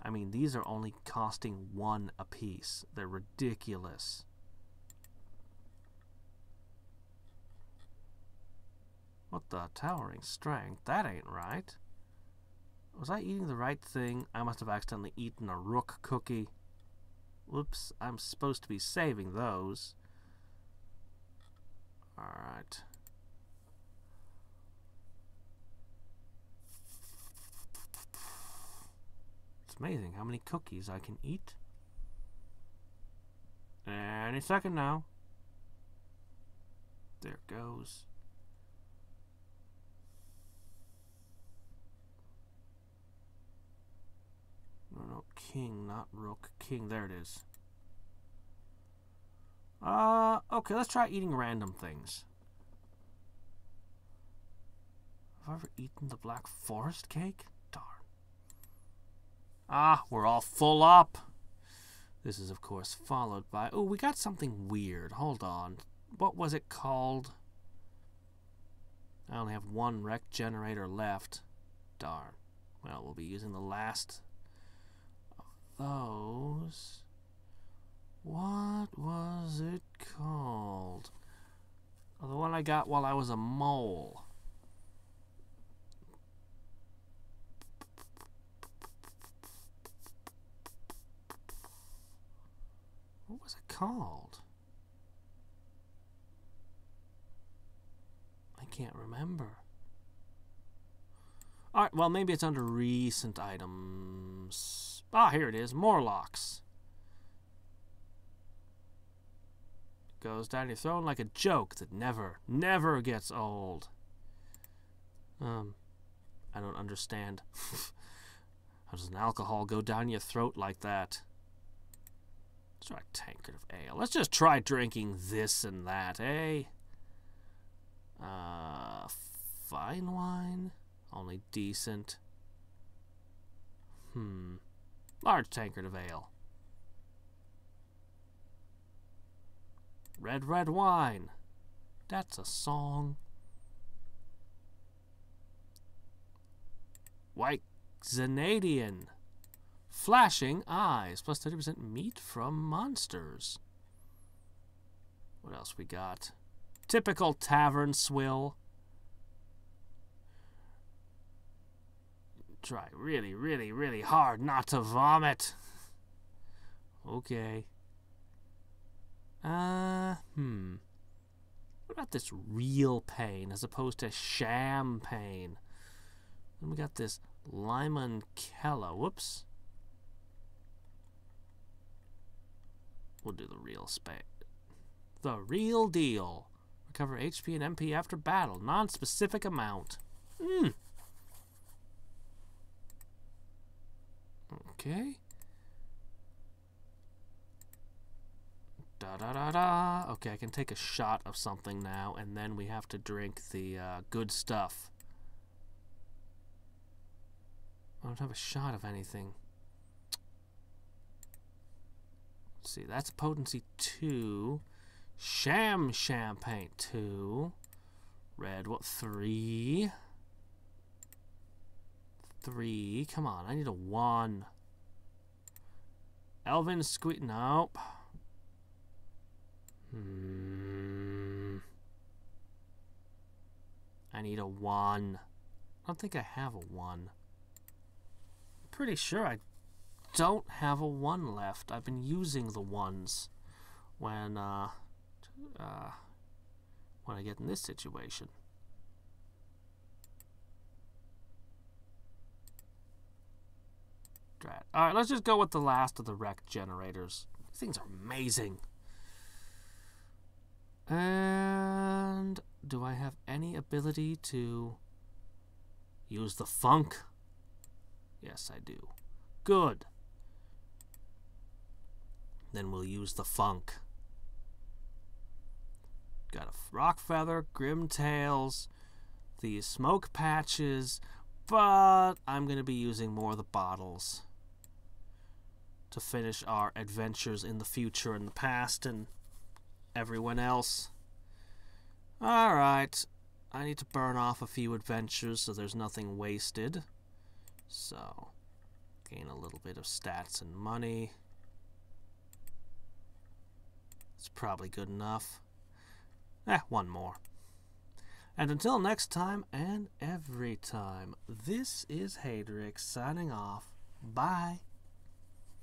I mean, these are only costing 1 apiece. They're ridiculous. What the towering strength? That ain't right. Was I eating the right thing? I must have accidentally eaten a rook cookie. Whoops, I'm supposed to be saving those. Alright. It's amazing how many cookies I can eat. Any second now. There it goes. No, king, not rook. King, there it is. Okay, let's try eating random things. Have I ever eaten the black forest cake? Darn. Ah, we're all full up. This is, of course, followed by... Oh, we got something weird. Hold on. What was it called? I only have one rec generator left. Darn. Well, we'll be using the last of those. What was it called? Oh, the one I got while I was a mole. What was it called? I can't remember. Alright, well, maybe it's under recent items. Ah, here it is. Morlocks. Goes down your throat like a joke that never gets old. I don't understand. How does an alcohol go down your throat like that? Let's try a tankard of ale. Let's just try drinking this and that, eh? Fine wine? Only decent. Large tankard of ale. Red wine. That's a song. White Xenadian. Flashing eyes. Plus 30% meat from monsters. What else we got? Typical tavern swill. Try really hard not to vomit. Okay. What about this real pain as opposed to sham pain? Then we got this Limoncello. Whoops. We'll do the real The real deal. Recover HP and MP after battle. Non-specific amount. Okay. Okay, I can take a shot of something now, and then we have to drink the good stuff. I don't have a shot of anything. Let's see, that's potency 2. Sham champagne 2. Red, what, 3? 3. Come on, I need a 1. Elven squeak. Nope. I need a 1. I don't think I have a 1. I'm pretty sure I don't have a 1 left. I've been using the 1s when I get in this situation. Drat. Alright, let's just go with the last of the rec generators. These things are amazing. And do I have any ability to use the funk? Yes, I do. Good. Then we'll use the funk. Got a rock feather, grim tails, these smoke patches, but I'm going to be using more of the bottles to finish our adventures in the future and the past and everyone else. Alright, I need to burn off a few adventures so there's nothing wasted. So, gain a little bit of stats and money. It's probably good enough. One more. And until next time and every time, this is Hadriex signing off. Bye.